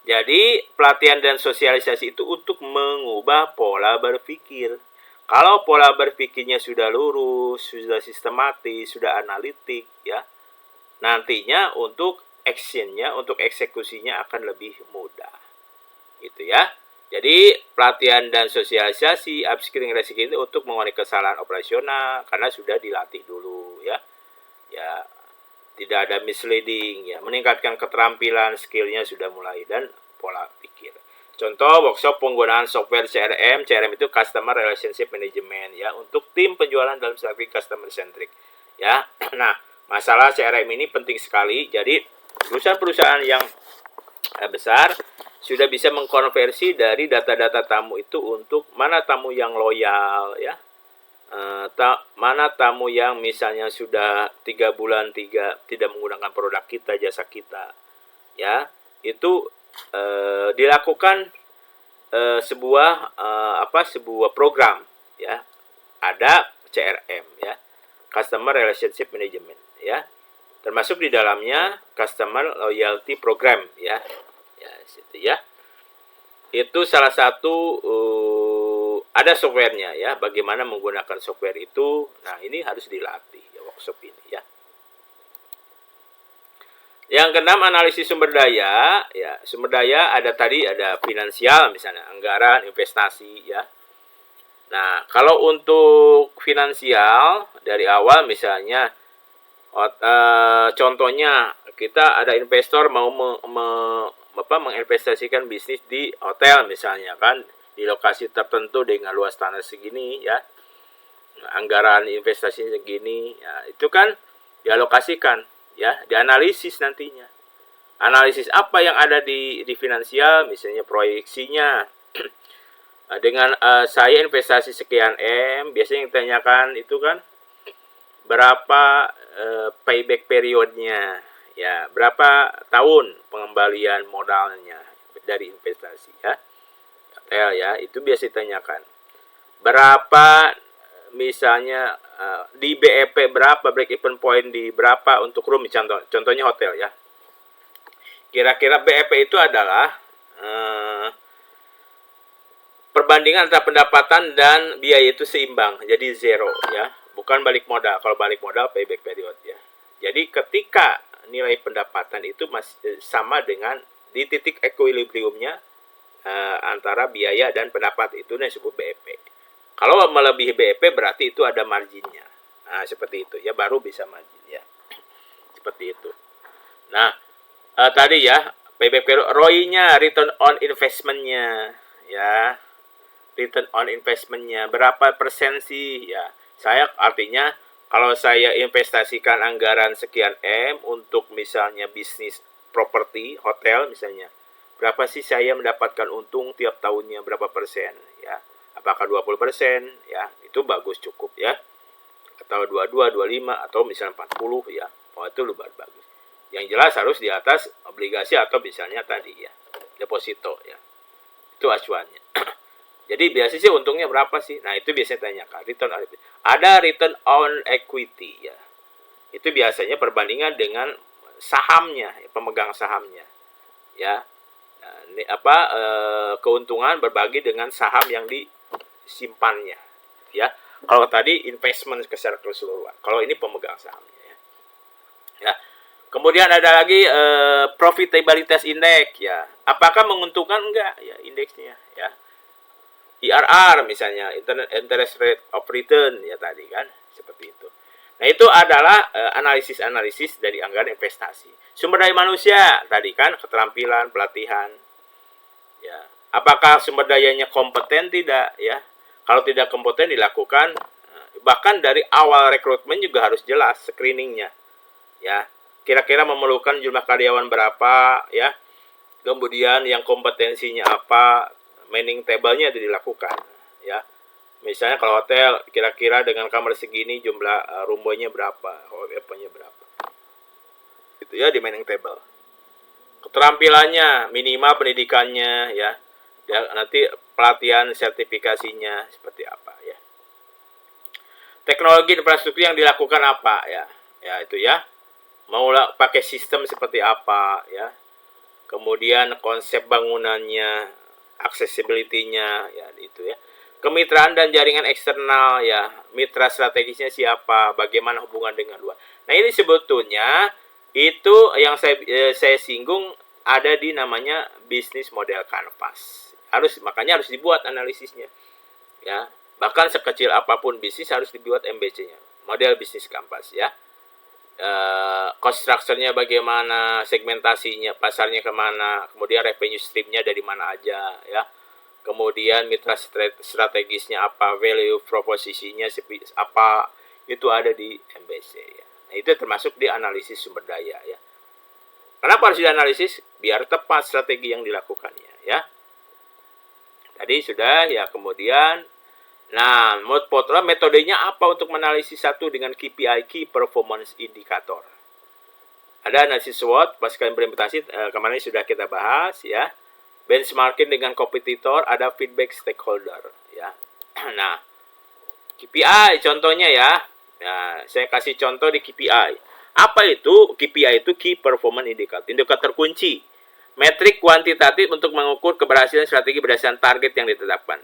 Jadi pelatihan dan sosialisasi itu untuk mengubah pola berpikir. Kalau pola berpikirnya sudah lurus, sudah sistematis, sudah analitik ya, nantinya untuk actionnya, untuk eksekusinya akan lebih mudah. Gitu ya. Jadi pelatihan dan sosialisasi, upskilling, reskilling untuk mengurangi kesalahan operasional karena sudah dilatih dulu ya. Ya, tidak ada misleading, ya, meningkatkan keterampilan, skillnya sudah mulai, dan pola pikir. Contoh workshop penggunaan software CRM. CRM itu Customer Relationship Management, ya, untuk tim penjualan dalam strategi customer centric, ya. Nah, masalah CRM ini penting sekali. Jadi perusahaan-perusahaan yang besar sudah bisa mengkonversi dari data-data tamu itu untuk mana tamu yang loyal, ya, mana tamu yang misalnya sudah 3 bulan tidak menggunakan produk kita, jasa kita, ya, itu dilakukan sebuah program, ya, ada CRM, ya, Customer Relationship Management, ya, termasuk di dalamnya Customer Loyalty Program, ya, situ, ya. Itu salah satu ada softwarenya, ya, bagaimana menggunakan software itu. Nah, ini harus dilatih, ya, workshop ini, ya. Yang keenam, analisis sumber daya, ya. Sumber daya ada finansial, misalnya anggaran, investasi, ya. Nah, kalau untuk finansial dari awal misalnya contohnya kita ada investor mau menginvestasikan bisnis di hotel misalnya, kan, di lokasi tertentu dengan luas tanah segini, ya, anggaran investasinya segini, ya, itu kan dialokasikan, ya, dianalisis nantinya. Analisis apa yang ada di finansial, misalnya proyeksinya. Dengan saya investasi sekian M, biasanya yang ditanyakan itu kan berapa payback periodnya, ya, berapa tahun pengembalian modalnya dari investasi, ya, ya, itu biasa ditanyakan. Berapa misalnya di BEP berapa, break even point di berapa untuk room, contohnya hotel, ya. Kira-kira BEP itu adalah perbandingan antara pendapatan dan biaya itu seimbang, jadi zero, ya, bukan balik modal. Kalau balik modal payback period, ya. Jadi ketika nilai pendapatan itu masih sama dengan di titik equilibriumnya antara biaya dan pendapat, itu disebut BEP. Kalau melebihi BEP berarti itu ada marginnya. Nah, seperti itu, ya, baru bisa margin, ya. Seperti itu. Nah, tadi, ya, payback period, ROI-nya, return on investment-nya, ya. Return on investment-nya berapa persen sih, ya. Saya artinya kalau saya investasikan anggaran sekian M untuk misalnya bisnis properti hotel misalnya, berapa sih saya mendapatkan untung tiap tahunnya, berapa persen, ya. Apakah 20%, ya, itu bagus, cukup, ya, atau 22, 25, atau misalnya 40, ya. Oh, itu luar bagus. Yang jelas harus di atas obligasi atau misalnya tadi, ya, deposito, ya. Itu acuannya. Jadi biasanya sih untungnya berapa sih? Nah, itu biasanya tanyakan return on equity. Ada return on equity, ya. Itu biasanya perbandingan dengan sahamnya, ya, pemegang sahamnya, ya. Keuntungan berbagi dengan saham yang disimpannya, ya. Kalau tadi investment secara keseluruhan, kalau ini pemegang sahamnya, ya. Ya. Kemudian ada lagi profitability index, ya. Apakah menguntungkan enggak, ya, indeksnya, ya. IRR misalnya, interest rate of return, ya, tadi kan seperti itu. Nah, itu adalah analisis dari anggaran investasi. Sumber daya manusia tadi kan keterampilan, pelatihan, ya. Apakah sumber dayanya kompeten? Tidak, ya. Kalau tidak kompeten dilakukan, bahkan dari awal rekrutmen juga harus jelas screeningnya, ya. Kira-kira memerlukan jumlah karyawan berapa, ya. Kemudian yang kompetensinya apa, manning table-nya itu dilakukan, ya. Misalnya kalau hotel kira-kira dengan kamar segini jumlah room-nya berapa, OF-nya berapa. Itu, ya, di manning table. Keterampilannya, minimal pendidikannya, ya. Nanti pelatihan sertifikasinya seperti apa, ya. Teknologi infrastruktur yang dilakukan apa, ya. Ya, itu, ya. Mau pakai sistem seperti apa, ya. Kemudian konsep bangunannya, accessibility-nya, ya, itu, ya. Kemitraan dan jaringan eksternal, ya. Mitra strategisnya siapa, bagaimana hubungan dengan luar. Nah, ini sebetulnya itu yang saya singgung ada di namanya bisnis model canvas. Makanya harus dibuat analisisnya, ya. Bahkan sekecil apapun bisnis harus dibuat MBC-nya, model bisnis canvas, ya. cost structure-nya bagaimana, segmentasinya, pasarnya kemana, kemudian revenue stream-nya dari mana aja, ya. Kemudian mitra strategisnya apa, value proposisinya apa, itu ada di MBC, ya. Nah, itu termasuk di analisis sumber daya, ya. Kenapa harus dianalisis? Biar tepat strategi yang dilakukannya, ya. Tadi sudah, ya. Kemudian, nah, metodenya apa untuk menganalisis satu dengan KPI, Key Performance Indicator. Ada analisis SWOT, pasca implementasi, kemarin sudah kita bahas, ya. Benchmarking dengan kompetitor, ada feedback stakeholder, ya. Nah, KPI contohnya, ya. Nah, saya kasih contoh di KPI. Apa itu? KPI itu Key Performance Indicator, indikator kunci. Metrik kuantitatif untuk mengukur keberhasilan strategi berdasarkan target yang ditetapkan.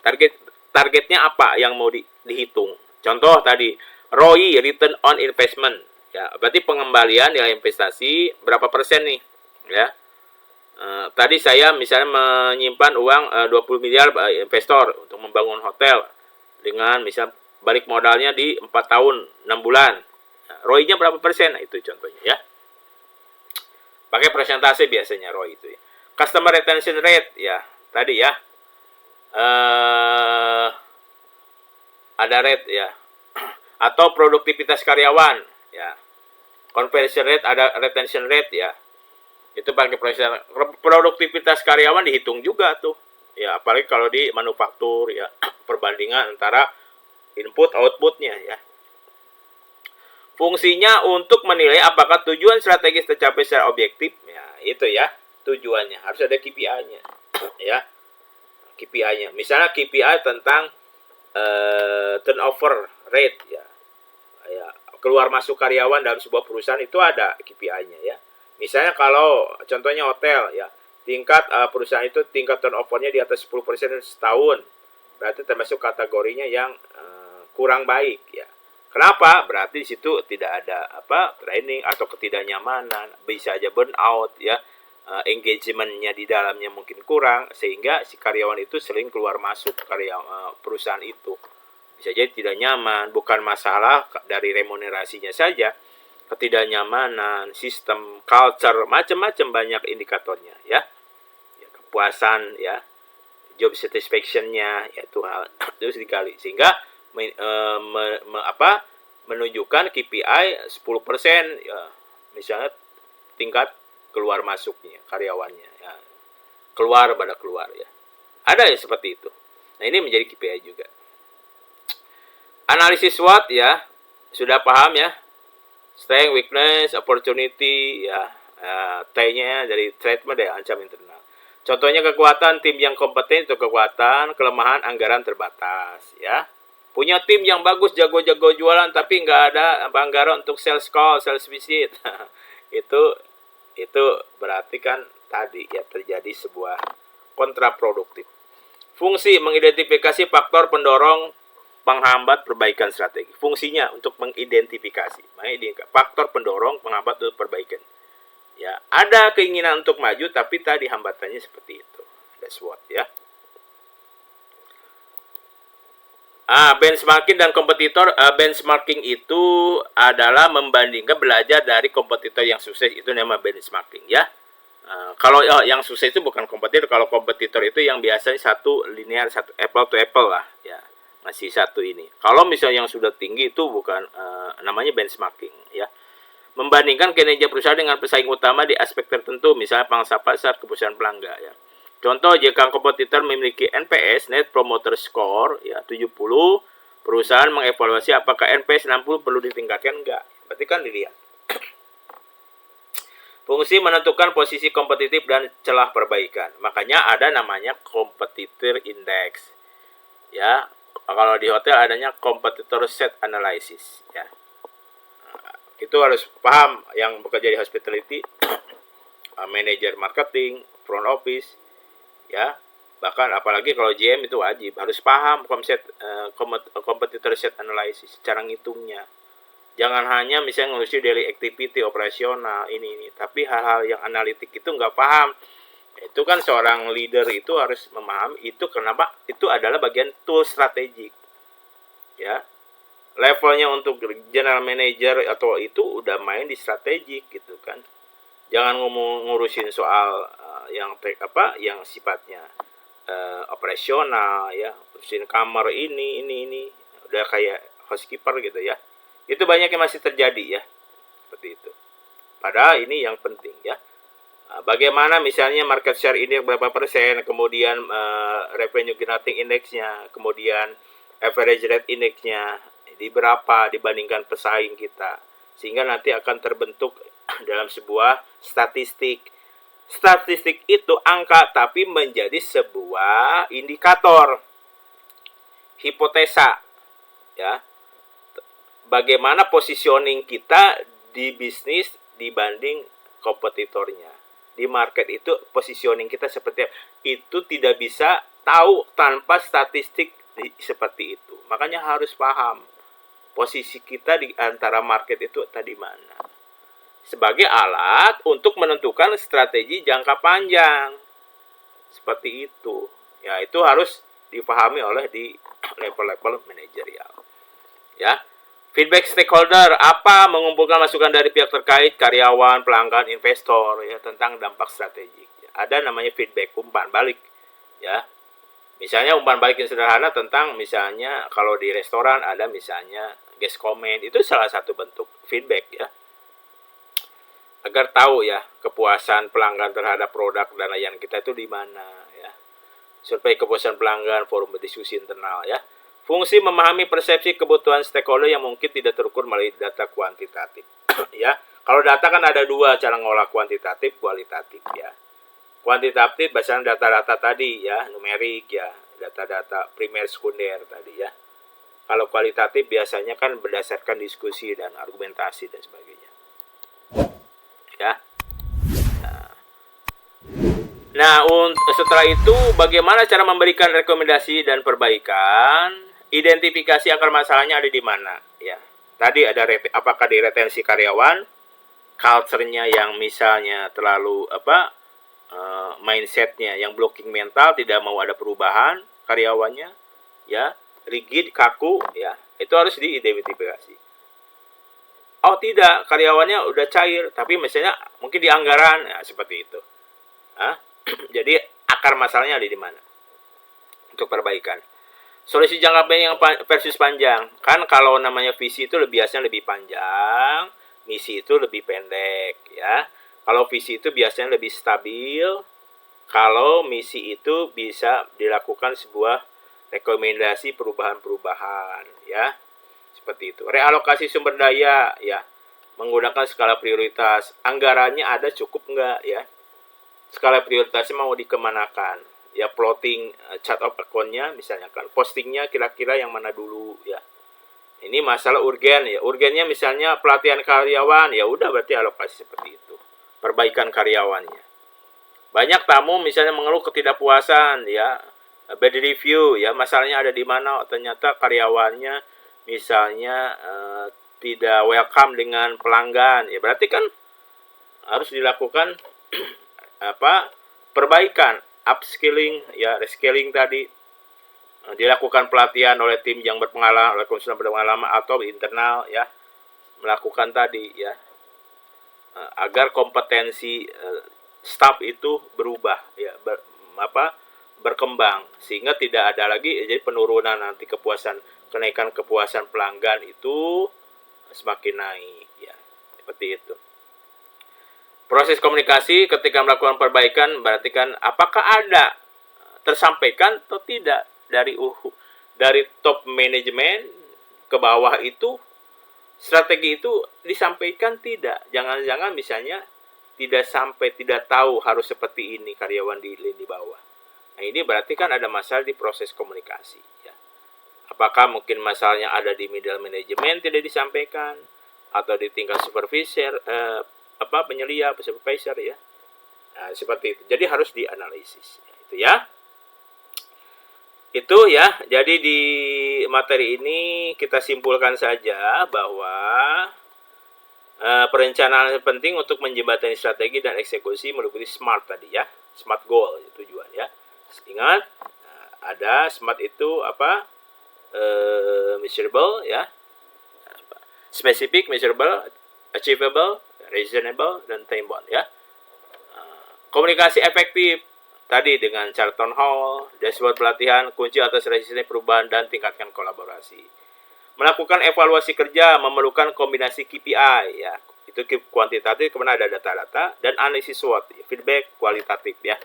Targetnya apa yang mau dihitung? Contoh tadi, ROI, Return on Investment. Ya, berarti pengembalian nilai investasi berapa persen nih? Ya. Tadi saya misalnya menyimpan uang 20 miliar investor untuk membangun hotel dengan misal balik modalnya di 4 tahun 6 bulan. Nah, ROI-nya berapa persen? Nah, itu contohnya, ya. Pakai persentase biasanya ROI itu, ya. Customer retention rate, ya. Tadi, ya. Ada rate, ya. Atau produktivitas karyawan, ya. Conversion rate, ada retention rate, ya. Itu pakai produktivitas karyawan dihitung juga tuh, ya, apalagi kalau di manufaktur, ya. Perbandingan antara input outputnya, ya. Fungsinya untuk menilai apakah tujuan strategis tercapai secara objektif, ya, itu, ya, tujuannya harus ada KPI-nya. Ya, KPI-nya misalnya KPI tentang turnover rate, ya, keluar masuk karyawan dalam sebuah perusahaan itu ada KPI-nya, ya. Misalnya kalau contohnya hotel, ya, tingkat perusahaan itu tingkat turnover-nya di atas 10% setahun, berarti termasuk kategorinya yang kurang baik, ya. Kenapa? Berarti di situ tidak ada training atau ketidaknyamanan, bisa aja burnout, ya. Engagement-nya di dalamnya mungkin kurang, sehingga si karyawan itu sering keluar masuk perusahaan itu. Bisa jadi tidak nyaman, bukan masalah dari remunerasinya saja, ketidaknyamanan, sistem, culture, macam-macam banyak indikatornya, ya. Kepuasan, ya, job satisfaction-nya, yaitu hal terus dikali, sehingga menunjukkan KPI 10%, ya, misalnya tingkat keluar masuknya karyawannya, ya, keluar, ya. Ada ya seperti itu. Nah, ini menjadi KPI juga. Analisis SWOT, ya, sudah paham, ya. Strength, weakness, opportunity, ya, T-nya dari threat, dari ancam internal. Contohnya kekuatan tim yang kompeten itu kekuatan, kelemahan anggaran terbatas, ya. Punya tim yang bagus, jago-jago jualan, tapi nggak ada anggaran untuk sales call, sales visit. itu berarti kan tadi, ya, terjadi sebuah kontraproduktif. Fungsi mengidentifikasi faktor pendorong penghambat perbaikan strategi. Fungsinya untuk mengidentifikasi, faktor pendorong penghambat untuk perbaikan. Ya, ada keinginan untuk maju, tapi tadi hambatannya seperti itu. Ada SWOT, ya. Benchmarking dan kompetitor. Benchmarking itu adalah membandingkan, belajar dari kompetitor yang sukses, itu nama benchmarking, ya. Kalau yang sukses itu bukan kompetitor. Kalau kompetitor itu yang biasanya satu linear, satu apple to apple lah, ya. Masih satu ini. Kalau misalnya yang sudah tinggi itu bukan, namanya benchmarking, ya. Membandingkan kinerja perusahaan dengan pesaing utama di aspek tertentu, misalnya pangsa pasar, kepuasan pelanggan, ya. Contoh, jika kompetitor memiliki NPS, Net Promoter Score, ya, 70, perusahaan mengevaluasi apakah NPS 60 perlu ditingkatkan, enggak. Berarti kan dilihat. Fungsi menentukan posisi kompetitif dan celah perbaikan. Makanya ada namanya competitor index, ya. Kalau di hotel adanya competitor set analysis, ya. Itu harus paham yang bekerja di hospitality, manajer marketing, front office, ya. Bahkan apalagi kalau GM itu wajib harus paham competitor set analysis, cara ngitungnya. Jangan hanya misalnya ngurusi daily activity, operasional, ini, tapi hal-hal yang analitik itu nggak paham. Itu kan seorang leader itu harus memahami itu, kenapa itu adalah bagian tool strategik, ya. levelnya untuk general manager atau itu udah main di strategik gitu kan. Jangan ngurusin soal yang sifatnya operasional ya, urusin kamar ini udah kayak housekeeper gitu ya. Itu banyak yang masih terjadi ya, seperti itu. Padahal ini yang penting ya. Bagaimana misalnya market share index berapa persen, kemudian revenue generating indexnya, kemudian average rate indexnya di berapa dibandingkan pesaing kita, sehingga nanti akan terbentuk dalam sebuah statistik. Statistik itu angka tapi menjadi sebuah indikator, hipotesa ya. Bagaimana positioning kita di bisnis dibanding kompetitornya. Di market itu positioning kita seperti apa? Itu tidak bisa tahu tanpa statistik seperti itu. Makanya harus paham posisi kita di antara market itu tadi mana. Sebagai alat untuk menentukan strategi jangka panjang. Seperti itu. Ya, itu harus dipahami oleh di level-level manajerial. Ya. Feedback stakeholder, apa mengumpulkan masukan dari pihak terkait, karyawan, pelanggan, investor ya tentang dampak strategik. Ada namanya feedback, umpan balik ya. Misalnya umpan balik yang sederhana tentang misalnya kalau di restoran ada misalnya guest comment, itu salah satu bentuk feedback ya. Agar tahu ya kepuasan pelanggan terhadap produk dan layanan kita itu di mana ya. Survei kepuasan pelanggan, forum diskusi internal ya. Fungsi memahami persepsi kebutuhan stakeholder yang mungkin tidak terukur melalui data kuantitatif. Ya, kalau data kan ada dua cara ngolah, kuantitatif, kualitatif ya. Kuantitatif berdasarkan data-data tadi ya, numerik ya, data-data primer sekunder tadi ya. Kalau kualitatif biasanya kan berdasarkan diskusi dan argumentasi dan sebagainya. Ya. Nah, setelah itu bagaimana cara memberikan rekomendasi dan perbaikan? Identifikasi akar masalahnya ada di mana ya. Tadi ada apakah di retensi karyawan, culture-nya yang misalnya terlalu mindset-nya yang blocking mental, tidak mau ada perubahan karyawannya ya, rigid, kaku ya. Itu harus diidentifikasi. Oh tidak, karyawannya udah cair, tapi misalnya mungkin di anggaran ya, seperti itu. Jadi akar masalahnya ada di mana untuk perbaikan. Solusi jangka panjang versus panjang. Kan kalau namanya visi itu biasanya lebih panjang, misi itu lebih pendek ya. Kalau visi itu biasanya lebih stabil, kalau misi itu bisa dilakukan sebuah rekomendasi perubahan-perubahan ya. Seperti itu. Realokasi sumber daya ya, menggunakan skala prioritas. Anggarannya ada cukup enggak ya? Skala prioritasnya mau dikemanakan? Ya, plotting chart of account-nya misalnya kan, postingnya kira-kira yang mana dulu ya. Ini masalah urgen ya. Urgennya misalnya pelatihan karyawan, ya udah berarti alokasi seperti itu. Perbaikan karyawannya. Banyak tamu misalnya mengeluh ketidakpuasan ya, bad review ya, masalahnya ada di mana? Ternyata karyawannya misalnya tidak welcome dengan pelanggan ya, berarti kan harus dilakukan perbaikan, upskilling ya, reskilling tadi, dilakukan pelatihan oleh tim yang berpengalaman, oleh konsultan berpengalaman atau internal ya, melakukan tadi ya, agar kompetensi staff itu berubah ya, berkembang, sehingga tidak ada lagi jadi penurunan nanti kepuasan, kenaikan kepuasan pelanggan itu semakin naik ya, seperti itu. Proses komunikasi ketika melakukan perbaikan berarti kan apakah ada tersampaikan atau tidak dari top manajemen ke bawah itu, strategi itu disampaikan tidak. Jangan-jangan misalnya tidak tahu harus seperti ini karyawan di lini bawah. Nah, ini berarti kan ada masalah di proses komunikasi ya. Apakah mungkin masalahnya ada di middle management tidak disampaikan, atau di tingkat supervisor, penyelia, supervisor ya. Nah, seperti itu. Jadi harus dianalisis ya, itu ya. Itu ya. Jadi di materi ini kita simpulkan saja bahwa perencanaan penting untuk menjembatani strategi dan eksekusi meliputi SMART tadi ya. SMART goal tujuan ya. Ingat, ada SMART itu measurable ya, Specific, measurable, achievable, reasonable, dan time bound ya. Komunikasi efektif tadi dengan cara town hall, dashboard pelatihan, kunci atas resistensi perubahan, dan tingkatkan kolaborasi. Melakukan evaluasi kerja memerlukan kombinasi KPI ya. Itu kuantitatif, kemudian ada data-data, dan analisis SWOT, feedback kualitatif ya.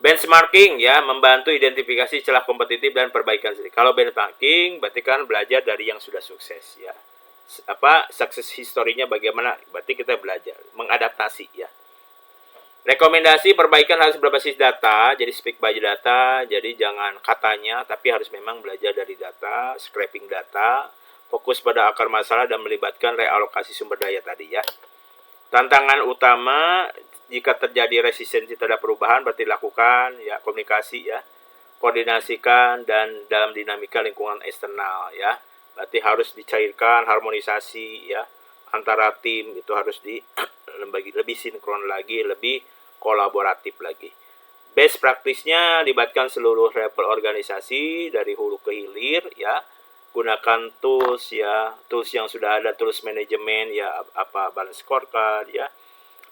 Benchmarking ya, membantu identifikasi celah kompetitif dan perbaikan sendiri. Kalau benchmarking berarti kan belajar dari yang sudah sukses ya. Sukses historinya bagaimana? Berarti kita belajar, mengadaptasi ya. Rekomendasi perbaikan harus berbasis data, jadi speak by data, jadi jangan katanya, tapi harus memang belajar dari data, scraping data, fokus pada akar masalah dan melibatkan realokasi sumber daya tadi ya. Tantangan utama jika terjadi resistensi terhadap perubahan berarti lakukan ya komunikasi ya, koordinasikan dan dalam dinamika lingkungan eksternal ya. Berarti harus dicairkan harmonisasi ya antara tim, itu harus di lebih sinkron lagi, lebih kolaboratif lagi. Best practice-nya libatkan seluruh level organisasi dari hulu ke hilir ya. Gunakan tools ya, tools yang sudah ada, tools manajemen ya, balance scorecard ya.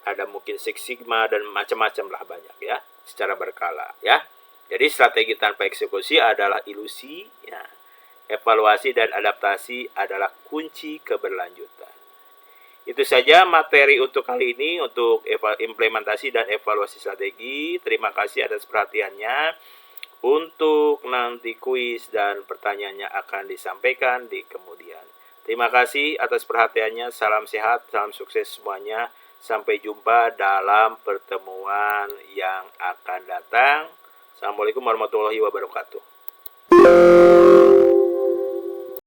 Ada mungkin Six Sigma dan macam-macam lah, banyak ya, secara berkala ya. Jadi strategi tanpa eksekusi adalah ilusi ya. Evaluasi dan adaptasi adalah kunci keberlanjutan. Itu saja materi untuk kali ini, untuk implementasi dan evaluasi strategi. Terima kasih atas perhatiannya. Untuk nanti kuis dan pertanyaannya akan disampaikan di kemudian. Terima kasih atas perhatiannya. Salam sehat, salam sukses semuanya. Sampai jumpa dalam pertemuan yang akan datang. Assalamualaikum warahmatullahi wabarakatuh.